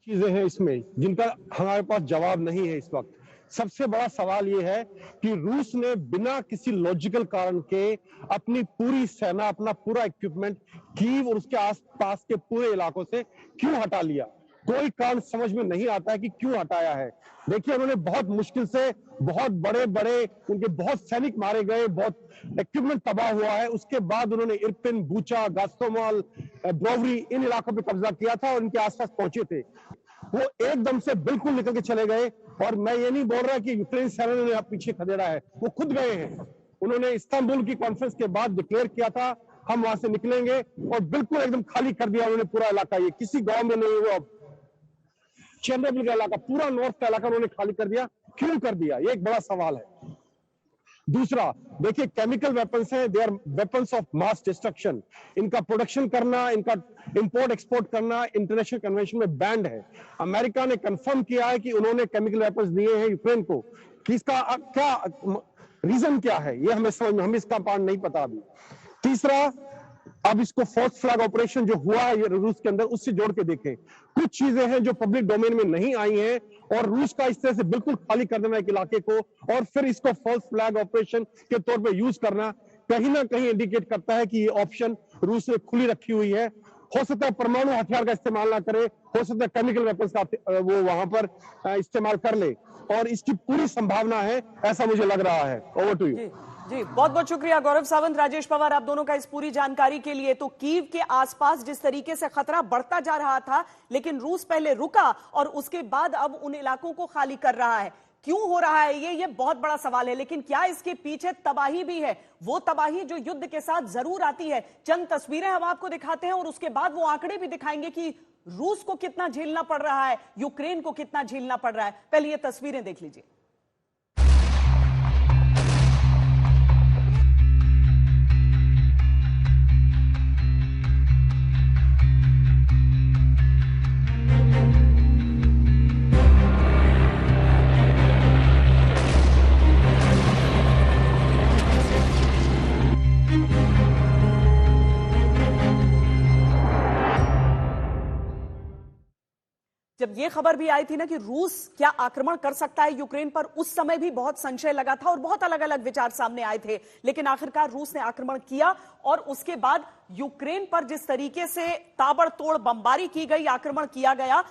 चीजें हैं इसमें जिनका हमारे पास जवाब नहीं है इस वक्त। सबसे बड़ा सवाल यह है कि रूस ने बिना किसी लॉजिकल कारण के अपनी पूरी सेना, अपना पूरा इक्विपमेंट कीव और उसके आसपास के पूरे इलाकों से क्यों हटा लिया। कोई कारण समझ में नहीं आता है कि क्यों हटाया है। देखिए, उन्होंने बहुत मुश्किल से बहुत बड़े बड़े उनके बहुत सैनिक मारे गए, बहुत इक्विपमेंट तबाह हुआ है, उसके बाद उन्होंने इरपिन, बूचा, गास्तोमल, ब्रोवरी इन इलाकों पर कब्जा किया था और इनके आसपास पहुंचे थे। वो एकदम से बिल्कुल निकल के चले गए और मैं ये नहीं बोल रहा कि यूक्रेन सेना ने पीछे खदेड़ा है, वो खुद गए हैं। उन्होंने इस्तांबुल की कॉन्फ्रेंस के बाद डिक्लेयर किया था हम वहां से निकलेंगे और बिल्कुल एकदम खाली कर दिया उन्होंने पूरा इलाका। ये किसी गांव में नहीं, वो चेरनोबिल का इलाका, पूरा नॉर्थ का इलाका उन्होंने खाली कर दिया। क्यों कर दिया, ये एक बड़ा सवाल है। दूसरा, देखिए, केमिकल वेपन्स हैं, they are weapons of mass destruction. इनका प्रोडक्शन करना, इनका इंपोर्ट एक्सपोर्ट करना इंटरनेशनल कन्वेंशन में बैंड है। अमेरिका ने कंफर्म किया है कि उन्होंने केमिकल वेपन्स दिए हैं यूक्रेन को। कि इसका क्या रीजन क्या है, ये हमें समझ में, हमें इसका पार्ट नहीं पता अभी। तीसरा, अब इसको फोर्थ फ्लैग ऑपरेशन जो हुआ है रूस के अंदर, उससे जोड़ के देखें। कुछ चीजें हैं जो पब्लिक डोमेन में नहीं आई हैं और रूस का इस तरह से बिल्कुल खाली कर देना एक इलाके को और फिर इसको फोर्थ फ्लैग ऑपरेशन के तौर पे यूज करना कहीं ना कहीं इंडिकेट करता है कि ये ऑप्शन रूस ने खुली रखी हुई है। हो सकता है परमाणु हथियार का इस्तेमाल ना करे, हो सकता है केमिकल वेपन्स का वो वहां पर इस्तेमाल कर ले, और इसकी पूरी संभावना है, ऐसा मुझे लग रहा है। Over to you. जी, बहुत बहुत शुक्रिया गौरव सावंत, राजेश पवार, आप दोनों का इस पूरी जानकारी के लिए। तो कीव के आसपास जिस तरीके से खतरा बढ़ता जा रहा था, लेकिन रूस पहले रुका और उसके बाद अब उन इलाकों को खाली कर रहा है। क्यों हो रहा है ये बहुत बड़ा सवाल है, लेकिन क्या इसके पीछे तबाही भी है? वो तबाही जो युद्ध के साथ जरूर आती है। चंद तस्वीरें हम आपको दिखाते हैं और उसके बाद वो आंकड़े भी दिखाएंगे कि रूस को कितना झेलना पड़ रहा है, यूक्रेन को कितना झेलना पड़ रहा है। पहले ये तस्वीरें देख लीजिए। जब ये खबर भी आई थी ना कि रूस क्या आक्रमण कर सकता है यूक्रेन पर, उस समय भी बहुत संशय लगा था और बहुत अलग अलग विचार सामने आए थे, लेकिन आखिरकार रूस ने आक्रमण किया और उसके बाद यूक्रेन पर जिस तरीके से ताबड़तोड़ बमबारी की गई, आक्रमण किया गया,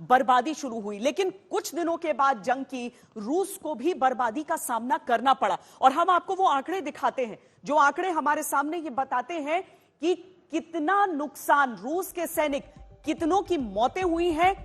बर्बादी शुरू हुई। लेकिन कुछ दिनों के बाद जंग की रूस को भी बर्बादी का सामना करना पड़ा और हम आपको वो आंकड़े दिखाते हैं, जो आंकड़े हमारे सामने ये बताते हैं कि कितना नुकसान, रूस के सैनिक, कितनों की मौतें हुई हैं,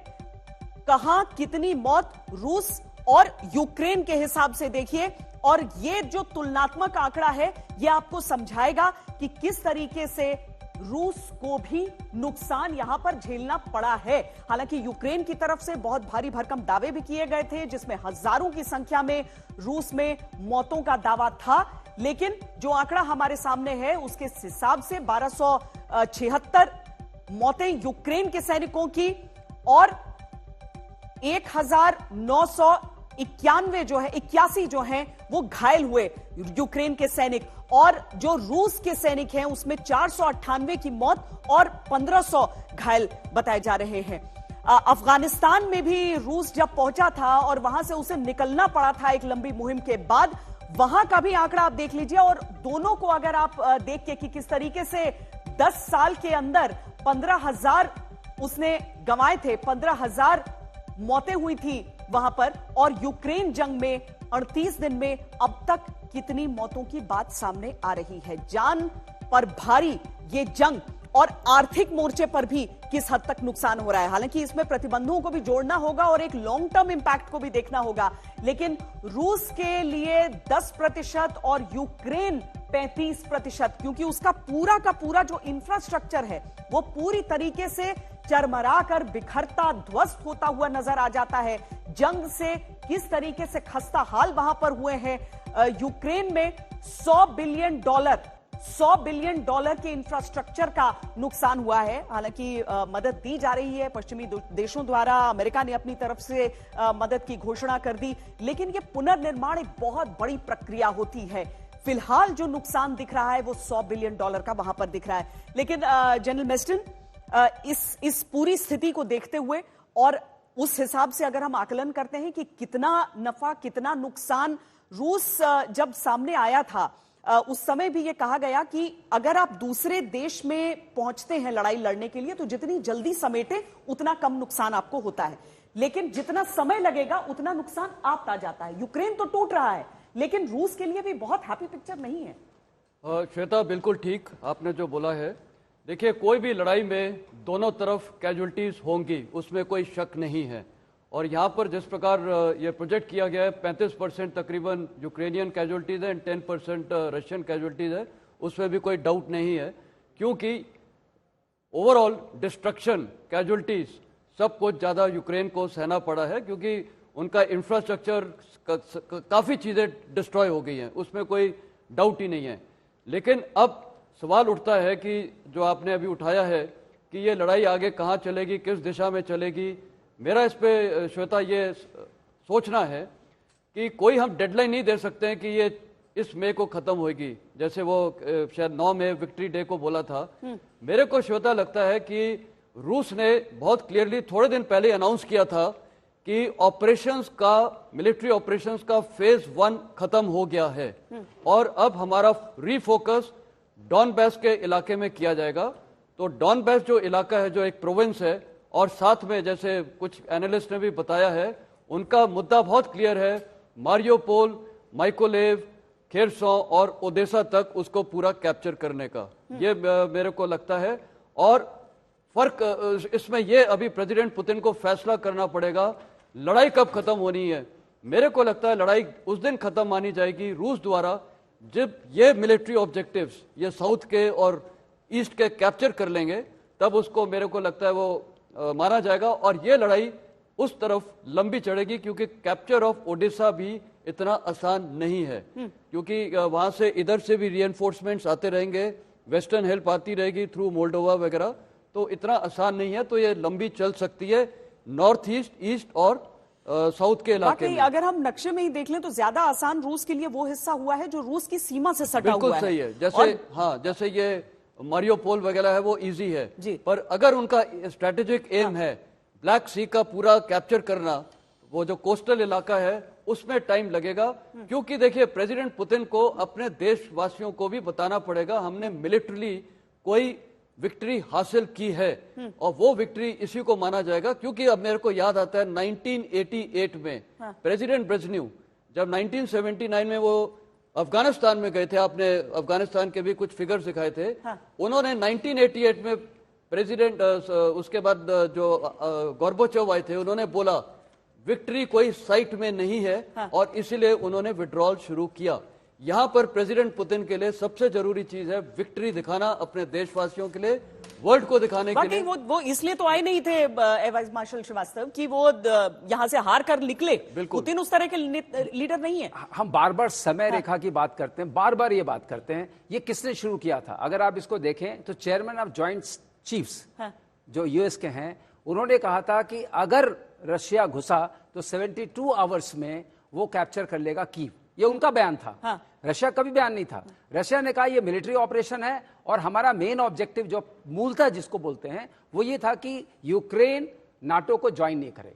कहां कितनी मौत रूस और यूक्रेन के हिसाब से देखिए। और ये जो तुलनात्मक आंकड़ा है ये आपको समझाएगा कि किस तरीके से रूस को भी नुकसान यहां पर झेलना पड़ा है। हालांकि यूक्रेन की तरफ से बहुत भारी भरकम दावे भी किए गए थे, जिसमें हजारों की संख्या में रूस में मौतों का दावा था, लेकिन जो आंकड़ा हमारे सामने है उसके हिसाब से 1276 मौतें यूक्रेन के सैनिकों की और 1991 जो है 81 जो हैं वो घायल हुए यूक्रेन के सैनिक, और जो रूस के सैनिक हैं उसमें 498 की मौत और 1500 घायल बताए जा रहे हैं। अफगानिस्तान में भी रूस जब पहुंचा था और वहां से उसे निकलना पड़ा था एक लंबी मुहिम के बाद, वहां का भी आंकड़ा आप देख लीजिए। और दोनों को अगर आप देख के कि किस तरीके से 10 साल के अंदर 15,000 उसने गंवाए थे, 15,000 मौतें हुई थी वहां पर, और यूक्रेन जंग में 38 दिन में अब तक कितनी मौतों की बात सामने आ रही है। जान पर भारी ये जंग और आर्थिक मोर्चे पर भी किस हद तक नुकसान हो रहा है। हालांकि इसमें प्रतिबंधों को भी जोड़ना होगा और एक लॉन्ग टर्म इंपैक्ट को भी देखना होगा, लेकिन रूस के लिए 10% और यूक्रेन 35%, क्योंकि उसका पूरा का पूरा जो इंफ्रास्ट्रक्चर है वो पूरी तरीके से चरमरा कर बिखरता ध्वस्त होता हुआ नजर आ जाता है। जंग से किस तरीके से खस्ता हाल वहां पर हुए हैं। यूक्रेन में $100 बिलियन के इंफ्रास्ट्रक्चर का नुकसान हुआ है। हालांकि मदद दी जा रही है पश्चिमी देशों द्वारा, अमेरिका ने अपनी तरफ से मदद की घोषणा कर दी, लेकिन यह पुनर्निर्माण एक बहुत बड़ी प्रक्रिया होती है। फिलहाल जो नुकसान दिख रहा है वो $100 बिलियन का वहां पर दिख रहा है। लेकिन जनरल मेस्टन, इस पूरी स्थिति को देखते हुए और उस हिसाब से अगर हम आकलन करते हैं कि कितना नफा कितना नुकसान, रूस जब सामने आया था उस समय भी ये कहा गया कि अगर आप दूसरे देश में पहुंचते हैं लड़ाई लड़ने के लिए तो जितनी जल्दी समेटे उतना कम नुकसान आपको होता है, लेकिन जितना समय लगेगा उतना नुकसान आपता जाता है। यूक्रेन तो टूट रहा है, लेकिन रूस के लिए भी बहुत हैप्पी पिक्चर नहीं है। श्वेता, बिल्कुल ठीक आपने जो बोला है। देखिए, कोई भी लड़ाई में दोनों तरफ कैजुअल्टीज होंगी, उसमें कोई शक नहीं है। और यहाँ पर जिस प्रकार ये प्रोजेक्ट किया गया है, 35% तकरीबन यूक्रेनियन कैजुअल्टीज है, 10% रशियन कैजुअल्टीज है, उसमें भी कोई डाउट नहीं है, क्योंकि ओवरऑल डिस्ट्रक्शन, कैजुअल्टीज सब कुछ ज़्यादा यूक्रेन को सहना पड़ा है, क्योंकि उनका इंफ्रास्ट्रक्चर काफ़ी चीज़ें डिस्ट्रॉय हो गई हैं, उसमें कोई डाउट ही नहीं है। लेकिन अब सवाल उठता है कि जो आपने अभी उठाया है कि ये लड़ाई आगे कहाँ चलेगी, किस दिशा में चलेगी। मेरा इस पे श्वेता ये सोचना है कि कोई हम डेडलाइन नहीं दे सकते हैं कि ये इस मई को खत्म होगी, जैसे वो शायद 9 मई विक्ट्री डे को बोला था। मेरे को श्वेता लगता है कि रूस ने बहुत क्लियरली थोड़े दिन पहले अनाउंस किया था कि ऑपरेशंस का, मिलिट्री ऑपरेशंस का फेज 1 खत्म हो गया है और अब हमारा रीफोकस डॉनबैस के इलाके में किया जाएगा। तो डॉनबैस जो इलाका है, जो एक प्रोविंस है, और साथ में जैसे कुछ एनालिस्ट ने भी बताया है, उनका मुद्दा बहुत क्लियर है, मारियोपोल, माइकोलेव, खेरसों और ओडेसा तक उसको पूरा कैप्चर करने का, ये मेरे को लगता है। और फर्क इसमें ये अभी प्रेसिडेंट पुतिन को फैसला करना पड़ेगा लड़ाई कब खत्म होनी है। मेरे को लगता है लड़ाई उस दिन खत्म मानी जाएगी रूस द्वारा जब ये मिलिट्री ऑब्जेक्टिव्स ये साउथ के और ईस्ट के कैप्चर कर लेंगे, तब उसको मेरे को लगता है वो माना जाएगा। और ये लड़ाई उस तरफ लंबी चढ़ेगी, क्योंकि कैप्चर ऑफ ओडिशा भी इतना आसान नहीं है, क्योंकि वहां से इधर से भी रीएनफोर्समेंट्स आते रहेंगे, वेस्टर्न हेल्प आती रहेगी थ्रू मोल्डोवा वगैरह, तो इतना आसान नहीं है। तो ये लंबी चल सकती है नॉर्थ ईस्ट, ईस्ट और साउथ के इलाके में। अगर हम नक्शे में ही देख लें तो ज्यादा आसान रूस के लिए वो हिस्सा हुआ है जो रूस की सीमा से सटा हुआ है। बिल्कुल सही है, जैसे हाँ, जैसे ये मारियोपोल वगैरह है वो इजी है, पर अगर उनका स्ट्रेटेजिक एम है ब्लैक सी का पूरा कैप्चर करना, वो जो कोस्टल इलाका है उसमें टाइम लगेगा, क्योंकि देखिए प्रेसिडेंट पुतिन को अपने देशवासियों को भी बताना पड़ेगा हमने मिलिट्रीली कोई विक्ट्री हासिल की है, और वो विक्ट्री इसी को माना जाएगा। क्योंकि अब मेरे को याद आता है 1988 में प्रेसिडेंट ब्रेजनेव जब 1979 में वो अफगानिस्तान में गए थे, आपने अफगानिस्तान के भी कुछ फिगर्स दिखाए थे, उन्होंने 1988 में प्रेसिडेंट उसके बाद जो गोर्बाचोव आए थे, उन्होंने बोला विक्ट्री कोई साइट में नहीं है, और इसीलिए उन्होंने विड्रॉल शुरू किया। यहां पर प्रेसिडेंट पुतिन के लिए सबसे जरूरी चीज है विक्ट्री दिखाना अपने देशवासियों के लिए, वर्ल्ड को दिखाने के लिए। वो इसलिए तो आए नहीं थे वाइस मार्शल श्रीवास्तव कि वो यहां से हार कर निकले। पुतिन उस तरह के लीडर नहीं है। हम बार बार समय रेखा की बात करते हैं, बार बार ये बात करते हैं, ये किसने शुरू किया था? अगर आप इसको देखें तो चेयरमैन ऑफ जॉइंट चीफ्स जो यूएस के हैं, उन्होंने कहा था कि अगर रशिया घुसा तो 72 आवर्स में वो कैप्चर कर लेगा कीव। ये उनका बयान था। रशिया का भी बयान नहीं था। रशिया ने कहा ये मिलिट्री ऑपरेशन है और हमारा मेन ऑब्जेक्टिव जो मूलतः जिसको बोलते हैं वो ये था कि यूक्रेन नाटो को ज्वाइन नहीं करे,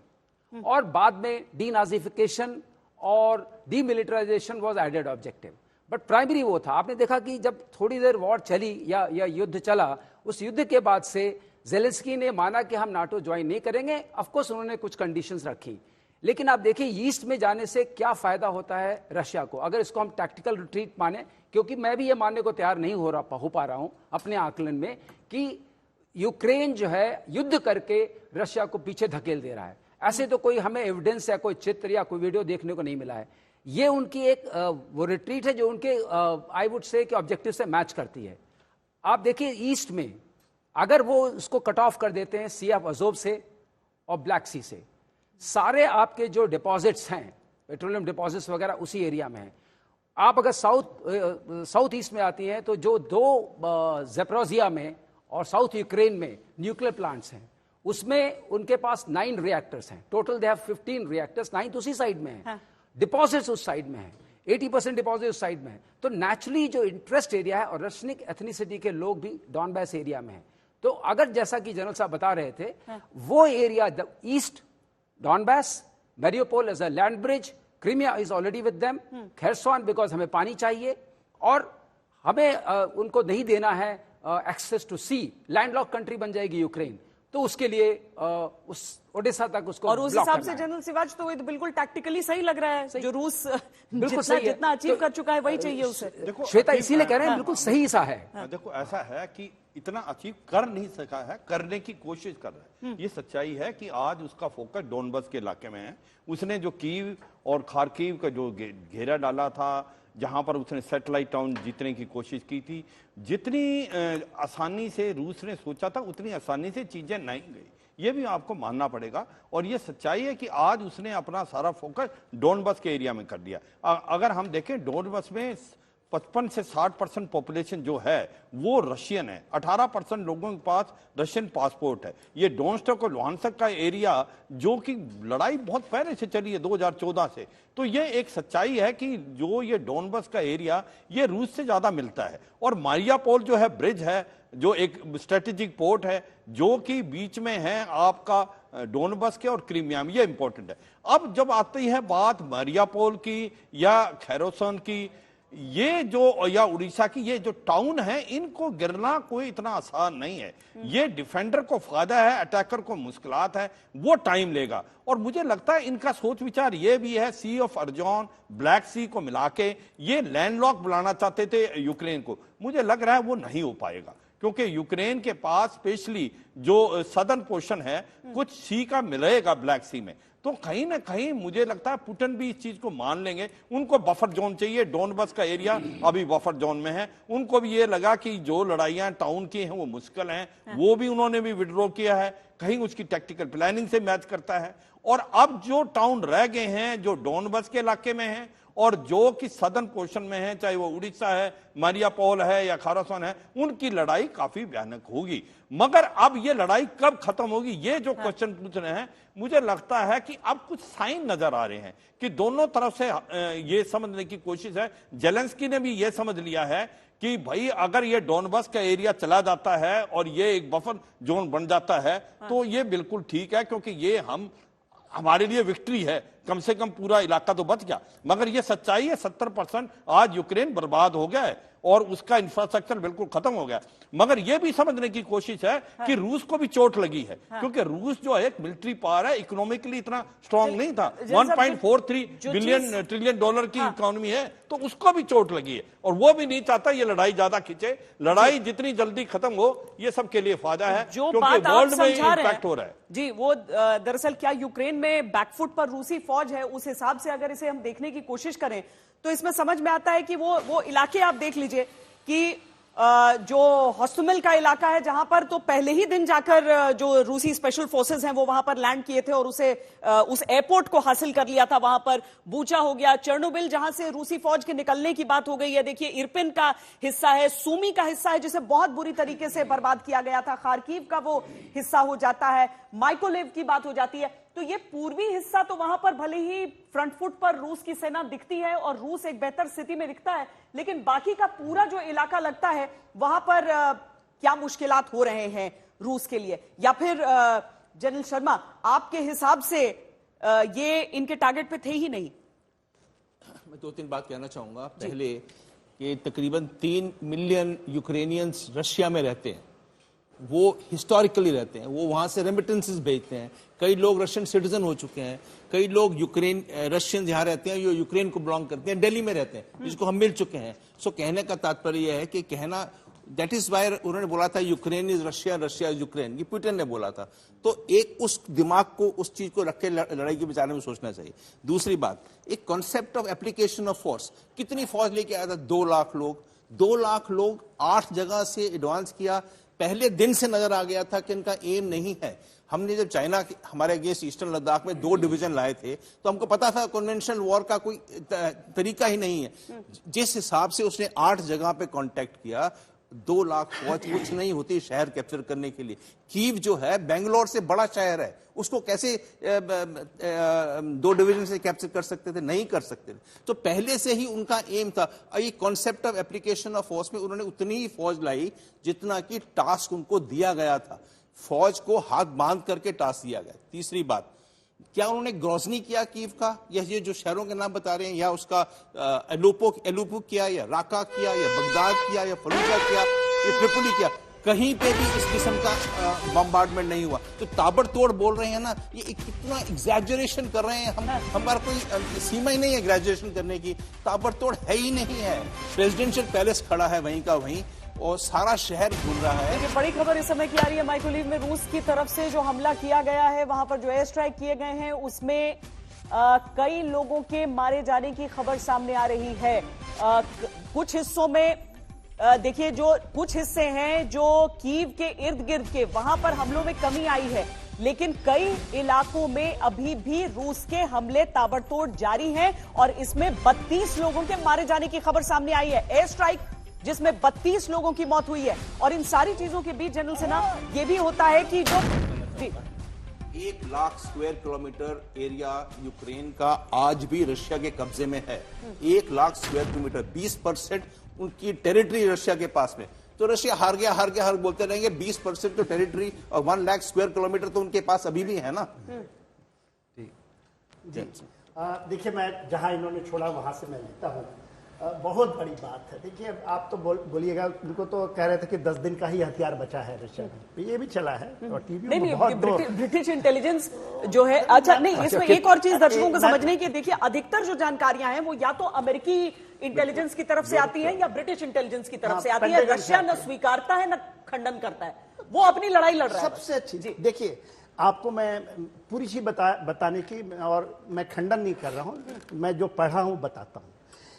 और बाद में डीनाजिफिकेशन और demilitarization was added objective, but primary वो था। आपने देखा कि जब थोड़ी देर वॉर चली या युद्ध चला, उस युद्ध के बाद से ज़ेलेंस्की ने माना कि हम नाटो ज्वाइन नहीं करेंगे। ऑफ कोर्स उन्होंने कुछ कंडीशंस रखी, लेकिन आप देखिए ईस्ट में जाने से क्या फायदा होता है रशिया को, अगर इसको हम टैक्टिकल रिट्रीट माने, क्योंकि मैं भी ये मानने को तैयार नहीं हो पा रहा हूं अपने आकलन में कि यूक्रेन जो है युद्ध करके रशिया को पीछे धकेल दे रहा है। ऐसे तो कोई हमें एविडेंस या कोई चित्र या कोई वीडियो देखने को नहीं मिला है। ये उनकी एक वो रिट्रीट है जो उनके आई वुड से ऑब्जेक्टिव से मैच करती है। आप देखिए ईस्ट में अगर वो उसको कट ऑफ कर देते हैं सी ऑफ अजोव से और ब्लैक सी से, सारे आपके जो डिपॉजिट्स हैं पेट्रोलियम डिपॉजिट्स वगैरह उसी एरिया में हैं। आप अगर साउथ ईस्ट में आती हैं तो जो दो ज़ेपोरिज़िया में और साउथ यूक्रेन में न्यूक्लियर प्लांट्स हैं, उसमें उनके पास 9 रिएक्टर्स हैं। टोटल दे हैव 15 रिएक्टर्स, 9 उसी साइड में हैं। डिपॉजिट्स उस साइड में हैं, 80% डिपॉजिट उस साइड में है। तो नेचुरली जो इंटरेस्ट एरिया है और रशनिक एथनिसिटी के लोग भी डॉनबास एरिया में हैं। तो अगर जैसा कि जनरल साहब बता रहे थे, वो area the east Donbass, Mariupol as a land bridge, Crimea is already with them, Kherson because हमें पानी चाहिए, और हमें उनको नहीं देना है access to sea, landlocked country बन जाएगी यूक्रेन, तो उसके लिए उस ओडिशा तक उसको और उस हिसाब से जनरल सिवाज तो ये बिल्कुल टैक्टिकली सही लग रहा है। जो रूस जितना अचीव कर चुका है वही चाहिए उसे। श्वेता इसीलिए कह रहे हैं बिल्कुल सही सा है। देखो ऐसा है कि इतना अचीव कर नहीं सका है, करने की कोशिश कर रहा है। ये सच्चाई है कि आज उसका फोकस डोनबस के इलाके में है। उसने जो कीव और खार्किव का जो घेरा डाला था, जहां पर उसने सैटेलाइट टाउन जीतने की कोशिश की थी, जितनी आसानी से रूस ने सोचा था उतनी आसानी से चीजें नहीं गई, ये भी आपको मानना पड़ेगा। और ये सच्चाई है कि आज उसने अपना सारा फोकस डोनबस के एरिया में कर दिया। अगर हम देखें डोनबस में 55 से 60% पॉपुलेशन जो है वो रशियन है, 18% लोगों के पास रशियन पासपोर्ट है। ये डोनेस्टक और लुहांस्क का एरिया जो कि लड़ाई बहुत पहले से चली है 2014 से, तो ये एक सच्चाई है कि जो ये डोनबस का एरिया ये रूस से ज्यादा मिलता है। और मारियापोल जो है ब्रिज है, जो एक स्ट्रेटेजिक पोर्ट है जो कि बीच में है आपका डोनबस के और क्रीमिया में, ये इंपॉर्टेंट है। अब जब आती है बात मारियापोल की या खैरोसन की, ये जो या उड़ीसा की ये जो टाउन है, इनको गिरना कोई इतना आसान नहीं है। ये डिफेंडर को फायदा है, अटैकर को मुश्किलात है, वो टाइम लेगा। और मुझे लगता है इनका सोच विचार ये भी है, सी ऑफ अर्जोन ब्लैक सी को मिला के ये लैंडलॉक बनाना चाहते थे यूक्रेन को। मुझे लग रहा है वो नहीं हो पाएगा, क्योंकि यूक्रेन के पास स्पेशली जो सदर्न पोर्शन है कुछ सी का मिलेगा ब्लैक सी में, तो कहीं ना कहीं मुझे लगता है पुतिन भी इस चीज को मान लेंगे। उनको बफर जोन चाहिए, डोनबस का एरिया अभी बफर जोन में है। उनको भी ये लगा कि जो लड़ाइयां टाउन की हैं वो मुश्किल हैं, वो भी उन्होंने भी विड्रॉ किया है, कहीं उसकी टैक्टिकल प्लानिंग से मैच करता है। और अब जो टाउन रह गए हैं जो डोनबस के इलाके में हैं और जो कि सदर्न पोर्शन में है, चाहे वो उड़ीसा है, मारियापोल है या खारासन है, उनकी लड़ाई काफी भयानक होगी। मगर अब ये लड़ाई कब खत्म होगी, ये जो क्वेश्चन पूछ रहे हैं, मुझे लगता है कि अब कुछ साइन नजर आ रहे हैं कि दोनों तरफ से ये समझने की कोशिश है। जेलेंस्की ने भी ये समझ लिया है कि भाई अगर ये डोनबास का एरिया चला जाता है और ये एक बफर जोन बन जाता है तो ये बिल्कुल ठीक है, क्योंकि ये हमारे लिए विक्ट्री है, कम से कम पूरा इलाका तो बच गया। मगर ये सच्चाई है 70% आज यूक्रेन बर्बाद हो गया है और उसका इंफ्रास्ट्रक्चर बिल्कुल खत्म हो गया। मगर यह भी समझने की कोशिश है कि रूस को भी चोट लगी है, क्योंकि रूस जो है एक मिलिट्री पावर है, इकोनॉमिकली इतना स्ट्रांग नहीं था। 1.43 ट्रिलियन डॉलर की इकोनॉमी है, तो उसको भी चोट लगी है और वो भी नहीं चाहता ये लड़ाई ज्यादा खींचे। लड़ाई जितनी जल्दी खत्म हो ये सबके लिए फायदा है, क्योंकि वर्ल्ड में इंपैक्ट हो रहा है। जी, वो दरअसल क्या यूक्रेन में बैकफुट पर रूसी फौज है, उस हिसाब से अगर इसे हम देखने की कोशिश करें तो इसमें समझ में आता है कि वो इलाके आप देख लीजिए कि जो हॉस्टमिल का इलाका है, जहां पर तो पहले ही दिन जाकर जो रूसी स्पेशल फोर्सेस हैं वो वहां पर लैंड किए थे और उस एयरपोर्ट को हासिल कर लिया था। वहां पर बूचा हो गया, चेर्नोबिल जहां से रूसी फौज के निकलने की बात हो गई है, देखिए इरपिन का हिस्सा है, सूमी का हिस्सा है जिसे बहुत बुरी तरीके से बर्बाद किया गया था, खार्किव का वो हिस्सा हो जाता है, माइकोलेव की बात हो जाती है। तो ये पूर्वी हिस्सा तो वहां पर भले ही फ्रंट फुट पर रूस की सेना दिखती है और रूस एक बेहतर स्थिति में दिखता है, लेकिन बाकी का पूरा जो इलाका लगता है वहां पर क्या मुश्किलात हो रहे हैं रूस के लिए, या फिर जनरल शर्मा आपके हिसाब से ये इनके टारगेट पे थे ही नहीं? मैं 2-3 बात कहना चाहूंगा। पहले कि तकरीबन 3 मिलियन यूक्रेनियंस रशिया में रहते हैं, वो हिस्टोरिकली रहते हैं, वो वहां से रेमिटेंसेस भेजते हैं। कई लोग रशियन सिटीजन हो चुके हैं, कई लोग रशियन यहाँ रहते हैं जो यूक्रेन को बिलोंग करते हैं, दिल्ली में रहते हैं, जिसको हम मिल चुके हैं। सो कहने का तात्पर्य यह है कि कहना दैट इज वाई उन्होंने बोला था Ukraine is Russia, Russia is Ukraine, ये पुतिन ने बोला था। तो एक उस दिमाग को, उस चीज को रख के लड़ाई के विचार में सोचना चाहिए। दूसरी बात, एक concept of application of force, कितनी फौज लेके आया था? 2 लाख लोग, 2 लाख लोग 8 जगह से एडवांस किया। पहले दिन से नजर आ गया था कि इनका एम नहीं है। हमने जब चाइना हमारे अगेंस्ट ईस्टर्न लद्दाख में 2 डिवीजन लाए थे तो हमको पता था कन्वेंशनल वॉर का कोई तरीका ही नहीं है। जिस हिसाब से उसने 8 जगह पे कांटेक्ट किया, 2 लाख फौज कुछ नहीं होती शहर कैप्चर करने के लिए। कीव जो है बेंगलोर से बड़ा शहर है, उसको कैसे 2 डिवीजन से कैप्चर कर सकते थे? नहीं कर सकते थे। तो पहले से ही उनका एम था। ये concept of application of force में उन्होंने उतनी ही फौज लाई जितना कि टास्क उनको दिया गया था। फौज को हाथ बांध करके टास्क दिया गया। तीसरी बात, क्या उन्होंने ग्रोजनी किया कीव का, या ये जो शहरों के नाम बता रहे हैं, या उसका एलुपो किया, या राका किया, या बगदाद किया, या फलूजा किया, या ट्रिपोली किया? कहीं पे भी इस किस्म का बम्बार्डमेंट नहीं हुआ। तो ताबड़तोड़ बोल रहे हैं ना, ये कितना एग्जैजरेशन कर रहे हैं। हमारा कोई सीमा ही नहीं है एग्जैजरेशन करने की। ताबड़तोड़ है ही नहीं है। प्रेसिडेंशियल पैलेस खड़ा है वहीं का वहीं और सारा शहर घूम रहा है। देखिए, बड़ी खबर इस समय की आ रही है माइकोलीव में रूस की तरफ से जो हमला किया गया है, वहां पर जो एयर स्ट्राइक किए गए हैं उसमें कई लोगों के मारे जाने की खबर सामने आ रही है। कुछ हिस्सों में देखिए, जो कुछ हिस्से हैं जो कीव के इर्द गिर्द के, वहां पर हमलों में कमी आई है, लेकिन कई इलाकों में अभी भी रूस के हमले ताबड़तोड़ जारी हैं और इसमें 32 लोगों के मारे जाने की खबर सामने आई है। एयर स्ट्राइक जिसमें 32 लोगों की मौत हुई है। और इन सारी चीजों के बीच जनरल सिन्हा, ये भी होता है कि जो 1 lakh square kilometre area Ukraine का आज भी रशिया के कब्जे में है। 1 लाख स्क्वायर किलोमीटर, 20% उनकी टेरिटरी रशिया के पास में। तो रशिया हार गया बोलते रहेंगे। 20% तो टेरिटरी और 1 लाख स्क्वायर किलोमीटर तो उनके पास अभी भी है ना। देखिए, मैं जहां इन्होंने छोड़ा वहां से मैं लेता हूं। बहुत बड़ी बात है। देखिए, आप तो बोलिएगा, उनको तो कह रहे थे कि 10 दिन का ही हथियार बचा है रशिया में, ये भी चला है। और टीवी में बहुत ब्रिटिश इंटेलिजेंस जो है, अच्छा नहीं, इसमें एक और चीज दर्शकों को समझने की, देखिए अधिकतर जो जानकारियां हैं वो या तो अमेरिकी इंटेलिजेंस की तरफ से आती है या ब्रिटिश इंटेलिजेंस की तरफ से आती है। रशिया न स्वीकारता है न खंडन करता है, वो अपनी लड़ाई लड़ रहा है। सबसे अच्छी देखिए, आपको मैं पूरी चीज बताने की, और मैं खंडन नहीं कर रहा हूं, मैं जो पढ़ा हूं बताता हूं।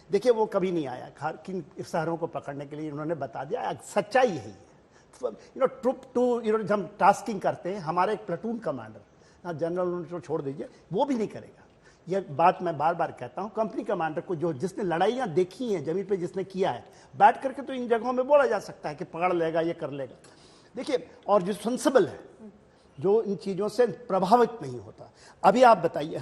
देखिए, वो कभी नहीं आया किन शहरों को पकड़ने के लिए, उन्होंने बता दिया। सच्चाई यही है। ट्रुप टू जब हम टास्किंग करते हैं, हमारे एक प्लेटून कमांडर, जनरल उनको छोड़ दीजिए, वो भी नहीं करेगा। ये बात मैं बार बार कहता हूं। कंपनी कमांडर को, जिसने लड़ाइयां देखी हैं जमीन पे, जिसने किया है, बैठ करके तो इन जगहों में बोला जा सकता है कि पकड़ लेगा, ये कर लेगा। देखिए, और जो सेंसिबल है, जो इन चीजों से प्रभावित नहीं होता। अभी आप बताइए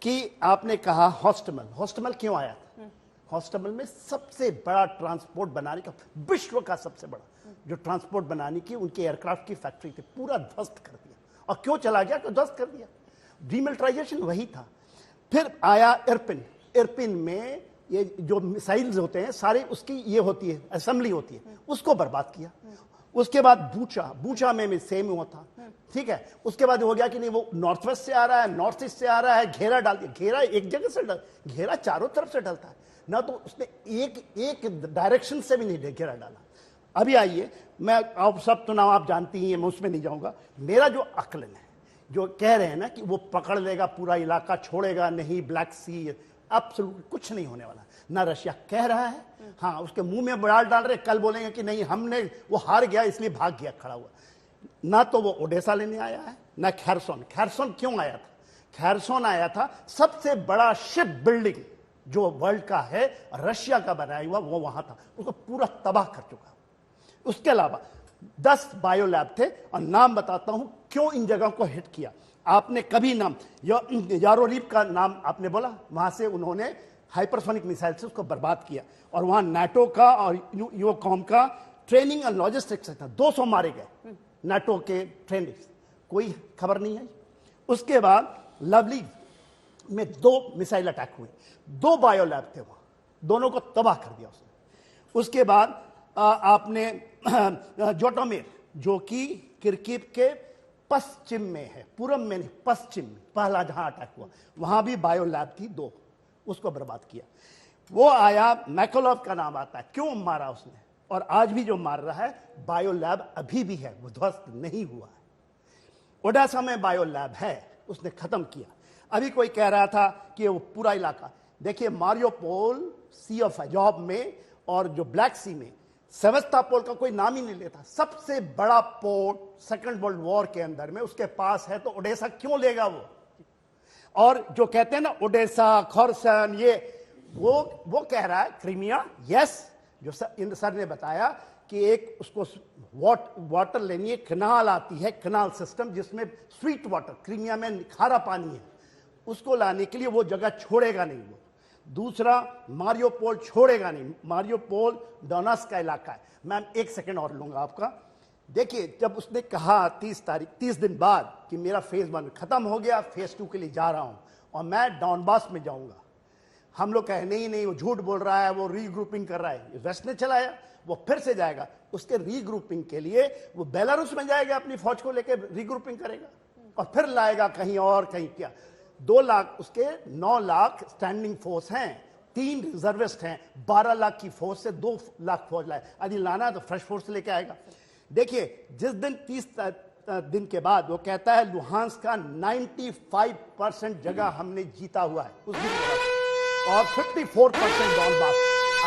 कि आपने कहा हॉस्टमल क्यों आया था? कॉन्स्टेबल में सबसे बड़ा ट्रांसपोर्ट बनाने का, विश्व का सबसे बड़ा जो ट्रांसपोर्ट बनाने की उनके एयरक्राफ्ट की फैक्ट्री थी, पूरा ध्वस्त कर दिया। और क्यों चला गया? तो ध्वस्त कर दिया। डीमिलिटाराइजेशन वही था। फिर आया इरपिन। इरपिन में ये जो मिसाइल्स होते हैं सारे, उसकी ये होती है असेंबली होती है, उसको बर्बाद किया। उसके बाद बूचा में सेम हुआ था, ठीक है। उसके बाद हो गया कि नहीं, वो नॉर्थ वेस्ट से आ रहा है, नॉर्थ ईस्ट से आ रहा है, घेरा डाल दिया। घेरा एक जगह से घेरा चारों तरफ से डलता है ना, तो उसने एक डायरेक्शन से भी नहीं घेरा डाला। अभी आइए, मैं आप सब चुनाव आप जानती हैं, मैं उसमें नहीं जाऊंगा। मेरा जो आकलन है, जो कह रहे हैं ना कि वो पकड़ लेगा पूरा इलाका, छोड़ेगा नहीं, ब्लैक सी, एब्सोल्यूटली कुछ नहीं होने वाला। ना रशिया कह रहा है, हाँ उसके मुंह में बड़ाल डाल रहे, कल बोलेंगे कि नहीं हमने, वो हार गया इसलिए भाग गया खड़ा हुआ। ना तो वो ओडेसा लेने आया है, ना खैरसोन। खैरसोन क्यों आया था? खैरसोन आया था सबसे बड़ा शिप बिल्डिंग जो वर्ल्ड का है, रशिया का बनाया हुआ, वो वहां था, उसको पूरा तबाह कर चुका। उसके अलावा 10 बायो लैब थे, और नाम बताता हूं क्यों इन जगहों को हिट किया। आपने कभी नाम यारोरीब का नाम आपने बोला, वहां से उन्होंने हाइपरसोनिक मिसाइल से उसको बर्बाद किया, और वहां नाटो का और यूकॉम का ट्रेनिंग और लॉजिस्टिक्स था। 200 मारे गए नाटो के ट्रेनिंग, कोई खबर नहीं आई। उसके बाद लवली में 2 मिसाइल अटैक हुए, 2 बायो लैब थे वहां, दोनों को तबाह कर दिया उसने। उसके बाद आपने जोटोमेर, जो कि किर्किव के पश्चिम में है, पूर्व में नहीं, पश्चिम में पहला जहां अटैक हुआ, वहां भी बायो लैब थी 2, उसको बर्बाद किया। वो आया, मैकोलॉव का नाम आता है, क्यों मारा उसने, और आज भी जो मार रहा है, बायो लैब अभी भी है, वो ध्वस्त नहीं हुआ है। ओडेसा में बायो लैब है, उसने खत्म किया। अभी कोई कह रहा था कि वो पूरा इलाका, देखिए मारियोपोल, सी ऑफ अजॉब में और जो ब्लैक सी में, सेवस्टोपोल का कोई नाम ही नहीं लेता। सबसे बड़ा पोर्ट सेकंड वर्ल्ड वॉर के अंदर में उसके पास है, तो ओडेसा क्यों लेगा वो? और जो कहते हैं ना ओडेसा, खरसन, ये वो कह रहा है क्रीमिया, यस, जो सर ने बताया कि एक उसको वाटर लेनी है, कनाल आती है, कनाल सिस्टम जिसमें स्वीट वाटर, क्रीमिया में खारा पानी है, उसको लाने के लिए वो जगह छोड़ेगा नहीं वो। दूसरा, मारियोपोल छोड़ेगा नहीं, मारियोपोल डोनेट्स्क का इलाका है। मैं 1 सेकंड और लूंगा आपका। देखिए, जब उसने कहा 30 दिन बाद कि मेरा फेज 1 खत्म हो गया, फेज 2 के लिए जा रहा हूं और मैं डॉनबास में जाऊंगा, हम लोग कहे नहीं वो झूठ बोल रहा है, वो रीग्रुपिंग कर रहा है। वेस्ट ने चलाया, वो फिर से जाएगा, उसके रीग्रुपिंग के लिए वो बेलारूस में जाएगा, अपनी फौज को लेकर रीग्रुपिंग करेगा और फिर लाएगा कहीं और, कहीं क्या। 2 लाख उसके 9 लाख स्टैंडिंग फोर्स हैं, 3 रिजर्विस्ट हैं, 12 लाख की फोर्स से 2 लाख फौज लाए। यदि लाना तो फ्रेश फोर्स लेके आएगा। देखिए, जिस दिन 30 दिन के बाद वो कहता है लुहांस्क का 95% जगह हमने जीता हुआ है उस दिन, और 54% डॉनबास।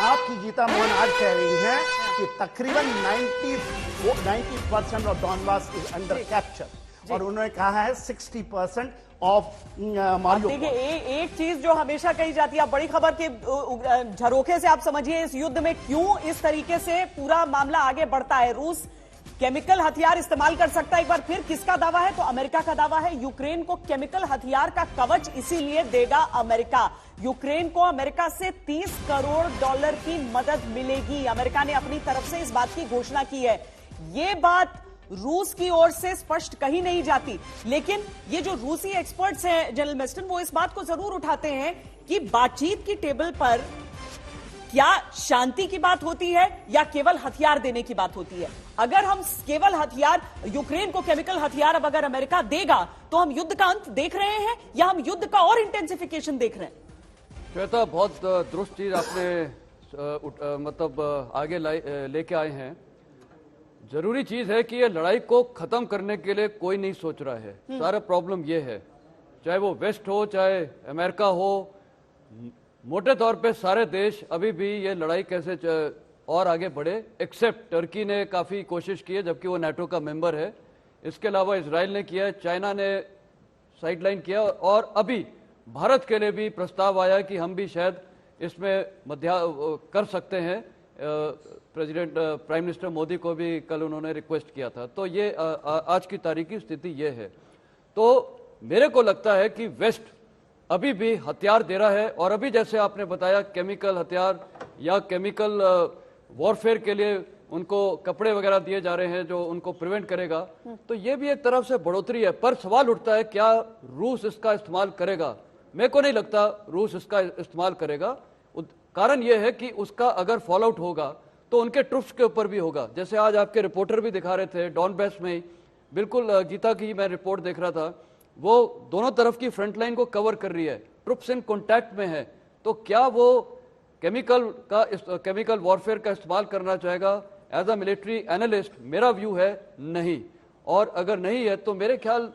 आपकी गीता मोहन आज कह रही हैं कि तकरीबन 90% of Donbas is under capture, और उन्होंने कहा है 60% ऑफ मारियोपोल। देखिए, एक चीज जो हमेशा कही जाती है, बड़ी खबर के झरोखे से आप समझिए इस युद्ध में क्यों इस तरीके से पूरा मामला आगे बढ़ता है। रूस केमिकल हथियार इस्तेमाल कर सकता है। एक बार फिर किसका दावा है? तो अमेरिका का दावा है। यूक्रेन को केमिकल हथियार का कवच इसीलिए देगा अमेरिका। यूक्रेन को अमेरिका से $30 करोड़ की मदद मिलेगी। अमेरिका ने अपनी तरफ से इस बात की घोषणा की है। ये बात रूस की ओर से स्पष्ट कही नहीं जाती, लेकिन ये जो रूसी एक्सपर्ट्स हैं जनरल मेस्टन, वो इस बात को जरूर उठाते हैं कि बातचीत की टेबल पर क्या शांति की बात होती है या केवल हथियार देने की बात होती है। अगर हम केवल हथियार, यूक्रेन को केमिकल हथियार अब अगर अमेरिका देगा तो हम युद्ध का अंत देख रहे हैं या हम युद्ध का और इंटेंसिफिकेशन देख रहे हैं? श्वेता, बहुत दुरुस्त चीज आपने मतलब आगे लेके आए हैं। जरूरी चीज है कि ये लड़ाई को खत्म करने के लिए कोई नहीं सोच रहा है। सारा प्रॉब्लम ये है, चाहे वो वेस्ट हो चाहे अमेरिका हो, मोटे तौर पे सारे देश अभी भी ये लड़ाई कैसे और आगे बढ़े, एक्सेप्ट टर्की ने काफी कोशिश की है जबकि वो नाटो का मेंबर है। इसके अलावा इजराइल ने किया, चाइना ने साइडलाइन किया, और अभी भारत के लिए भी प्रस्ताव आया कि हम भी शायद इसमें कर सकते हैं। प्राइम मिनिस्टर मोदी को भी कल उन्होंने रिक्वेस्ट किया था। तो ये आज की तारीख की स्थिति ये है। तो मेरे को लगता है कि वेस्ट अभी भी हथियार दे रहा है, और अभी जैसे आपने बताया केमिकल हथियार या केमिकल वॉरफेयर के लिए उनको कपड़े वगैरह दिए जा रहे हैं जो उनको प्रिवेंट करेगा, तो ये भी एक तरफ से बढ़ोतरी है। पर सवाल उठता है क्या रूस इसका इस्तेमाल करेगा? मेरे को नहीं लगता रूस इसका इस्तेमाल करेगा। कारण यह है कि उसका अगर फॉल आउट होगा तो उनके ट्रुप्स के ऊपर भी होगा। जैसे आज आपके रिपोर्टर भी दिखा रहे थे डॉनबैस में, बिल्कुल गीता की मैं रिपोर्ट देख रहा था, वो दोनों तरफ की फ्रंट लाइन को कवर कर रही है, ट्रुप्स इन कॉन्टैक्ट में है। तो क्या वो केमिकल वॉरफेयर का इस्तेमाल करना चाहेगा? एज अ मिलिट्री एनालिस्ट मेरा व्यू है नहीं। और अगर नहीं है तो मेरे ख्याल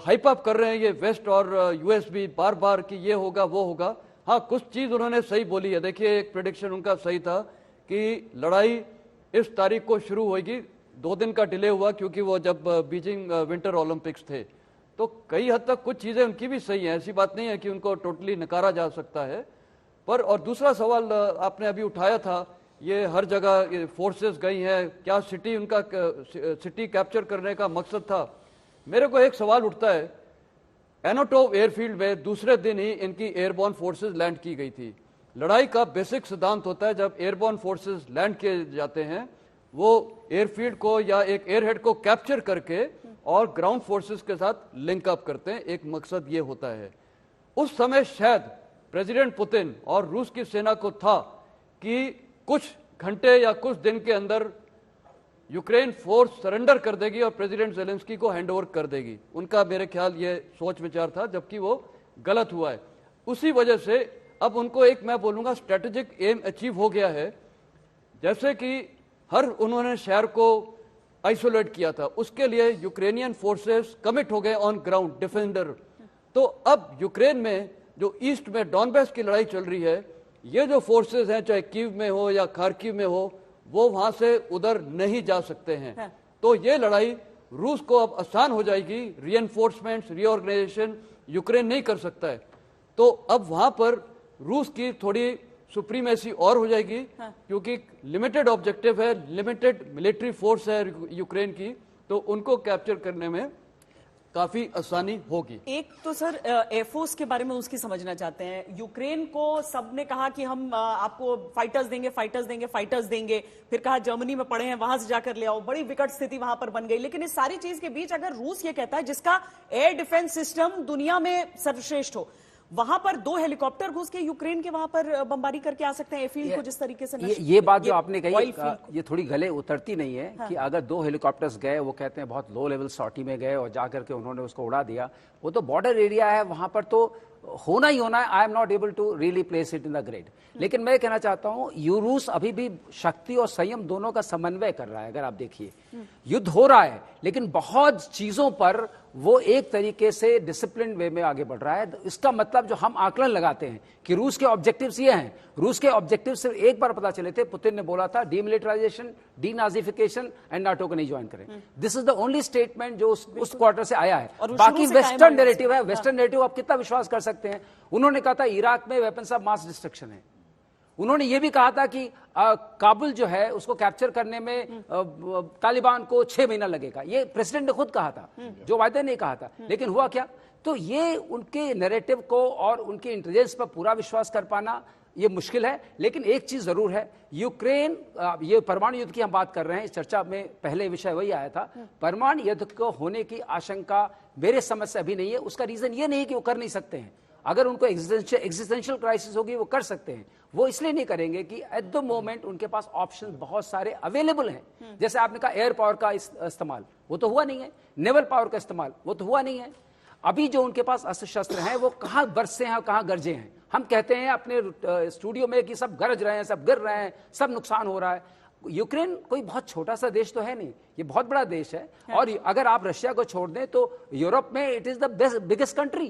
हाइप अप कर रहे हैं ये वेस्ट और यूएस भी बार बार कि ये होगा वो होगा। हाँ, कुछ चीज उन्होंने सही बोली है। देखिए, एक प्रेडिक्शन उनका सही था कि लड़ाई इस तारीख को शुरू होगी। 2 दिन का डिले हुआ क्योंकि वो जब बीजिंग विंटर ओलंपिक्स थे। तो कई हद तक कुछ चीजें उनकी भी सही हैं, ऐसी बात नहीं है कि उनको टोटली नकारा जा सकता है। पर और दूसरा सवाल आपने अभी उठाया था, ये हर जगह फोर्सेस गई हैं, क्या सिटी कैप्चर करने का मकसद था? मेरे को एक सवाल उठता है, एनोटोव एयरफील्ड में दूसरे दिन ही इनकी एयरबॉर्न फोर्सेस लैंड की गई थी। लड़ाई का बेसिक सिद्धांत होता है जब एयरबॉर्न फोर्सेस लैंड किए जाते हैं वो एयरफील्ड को या एक एयरहेड को कैप्चर करके और ग्राउंड फोर्सेस के साथ लिंक अप करते हैं। एक मकसद ये होता है। उस समय शायद प्रेसिडेंट पुतिन और रूस की सेना को था कि कुछ घंटे या कुछ दिन के अंदर यूक्रेन फोर्स सरेंडर कर देगी और प्रेसिडेंट ज़ेलेंस्की को हैंडओवर कर देगी। उनका मेरे ख्याल ये सोच विचार था, जबकि वो गलत हुआ है। उसी वजह से अब उनको एक मैं बोलूंगा स्ट्रेटेजिक एम अचीव हो गया है। जैसे कि हर उन्होंने शहर को आइसोलेट किया था, उसके लिए यूक्रेनियन फोर्सेस कमिट हो गए ऑन ग्राउंड डिफेंडर। तो अब यूक्रेन में जो ईस्ट में डॉनबैस की लड़ाई चल रही है, ये जो फोर्सेस हैं चाहे कीव में हो या खार्किव में हो, वो वहां से उधर नहीं जा सकते हैं। तो ये लड़ाई रूस को अब आसान हो जाएगी। रीएनफोर्समेंट्स, रीऑर्गेनाइजेशन यूक्रेन नहीं कर सकता है। तो अब वहां पर रूस की थोड़ी सुप्रीमेसी और हो जाएगी, क्योंकि लिमिटेड ऑब्जेक्टिव है, लिमिटेड मिलिट्री फोर्स है यूक्रेन की, तो उनको कैप्चर करने में काफी आसानी होगी। एक तो सर एयरफोर्स के बारे में उसकी समझना चाहते हैं। यूक्रेन को सबने कहा कि हम आपको फाइटर्स देंगे, फाइटर्स देंगे, फाइटर्स देंगे, फिर कहा जर्मनी में पड़े हैं वहां से जाकर ले आओ। बड़ी विकट स्थिति वहां पर बन गई। लेकिन इस सारी चीज के बीच अगर रूस ये कहता है जिसका एयर डिफेंस सिस्टम दुनिया में सर्वश्रेष्ठ हो, वहां पर 2 हेलीकॉप्टर घुस के यूक्रेन के वहां पर बमबारी करके आ सकते हैं एयरफील्ड को जिस तरीके से ये बात जो आपने कही ये थोड़ी गले उतरती नहीं है। हाँ। कि अगर 2 हेलीकॉप्टर्स गए, वो कहते हैं बहुत लो लेवल सॉर्टी में गए और जाकर के उन्होंने उसको उड़ा दिया, वो तो बॉर्डर एरिया है, वहां पर तो होना ही होना है। I am not able to really place it in the grid. लेकिन मैं कहना चाहता हूं रूस अभी भी शक्ति और संयम दोनों का समन्वय कर रहा है। अगर आप देखिए, युद्ध हो रहा है लेकिन बहुत चीजों पर वो एक तरीके से डिसिप्लिन वे में आगे बढ़ रहा है। इसका मतलब जो हम आकलन लगाते हैं कि रूस के ऑब्जेक्टिव्स ये हैं, रूस के ऑब्जेक्टिव सिर्फ एक बार पता चले थे, पुतिन ने बोला था डीमिलिटराइजेशन, डीनाजिफिकेशन एंड नाटो को नहीं ज्वाइन करें। This is the only statement जो उस क्वार्टर से आया है। बाकी वेस्टर्न नैरेटिव है। वेस्टर्न नैरेटिव आप कितना विश्वास कर सकते हैं? उन्होंने कहा था इराक में वेपन्स ऑफ मास डिस्ट्रक्शन है। उन्होंने ये भी कहा था कि काबुल जो है उसको कैप्चर करने में तालिबान को 6 महीना लगेगा। ये प्रेसिडेंट ने खुद कहा था, जो बाइडेन ने कहा था। लेकिन हुआ क्या? तो ये उनके नैरेटिव को और उनके इंटेलिजेंस पर पूरा विश्वास कर पाना ये मुश्किल है। लेकिन एक चीज जरूर है, यूक्रेन, ये परमाणु युद्ध की हम बात कर रहे हैं, इस चर्चा में पहले विषय वही आया था। परमाणु युद्ध को होने की आशंका मेरे समझ से अभी नहीं है। उसका रीजन ये नहीं कि वो कर नहीं सकते हैं। अगर उनको एग्जिस्टेंशियल क्राइसिस होगी वो कर सकते हैं। वो इसलिए नहीं करेंगे कि एट द मोमेंट उनके पास ऑप्शन बहुत सारे अवेलेबल हैं। जैसे आपने कहा एयर पावर का इस्तेमाल, वो तो हुआ नहीं है। नेवल पावर का इस्तेमाल, वो तो हुआ नहीं है। अभी जो उनके पास अस्त्र शस्त्र हैं वो कहां बरसे हैं और कहां गरजे हैं। हम कहते हैं अपने स्टूडियो में कि सब गरज रहे हैं, सब गिर रहे हैं, सब नुकसान हो रहा है। यूक्रेन कोई बहुत छोटा सा देश तो है नहीं, ये बहुत बड़ा देश है। और अगर आप रशिया को छोड़ दें तो यूरोप में it is the biggest country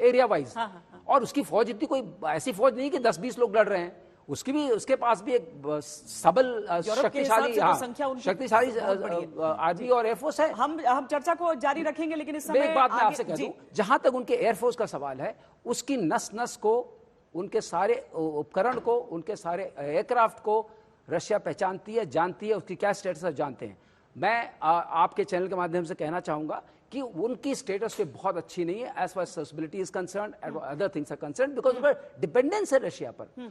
area wise. और उसकी फौज इतनी कोई ऐसी फौज नहीं कि 10-20 लोग लड़ रहे हैं। उसके पास भी एक सबल शक्तिशाली आर्मी और एयरफोर्स है। हम चर्चा को जारी रखेंगे, लेकिन इस समय एक बात मैं आपसे कह दूं, जहां तक उनके एयरफोर्स का सवाल है, उसकी नस नस को, उनके सारे उपकरण को, उनके सारे एयरक्राफ्ट को रशिया पहचानती है, जानती है, उसकी क्या स्टेटस है जानते हैं। मैं आपके चैनल के माध्यम से कहना चाहूंगा कि उनकी स्टेटस पे बहुत अच्छी नहीं है as far sustainability is concern and other things are concern because dependence है रशिया पर।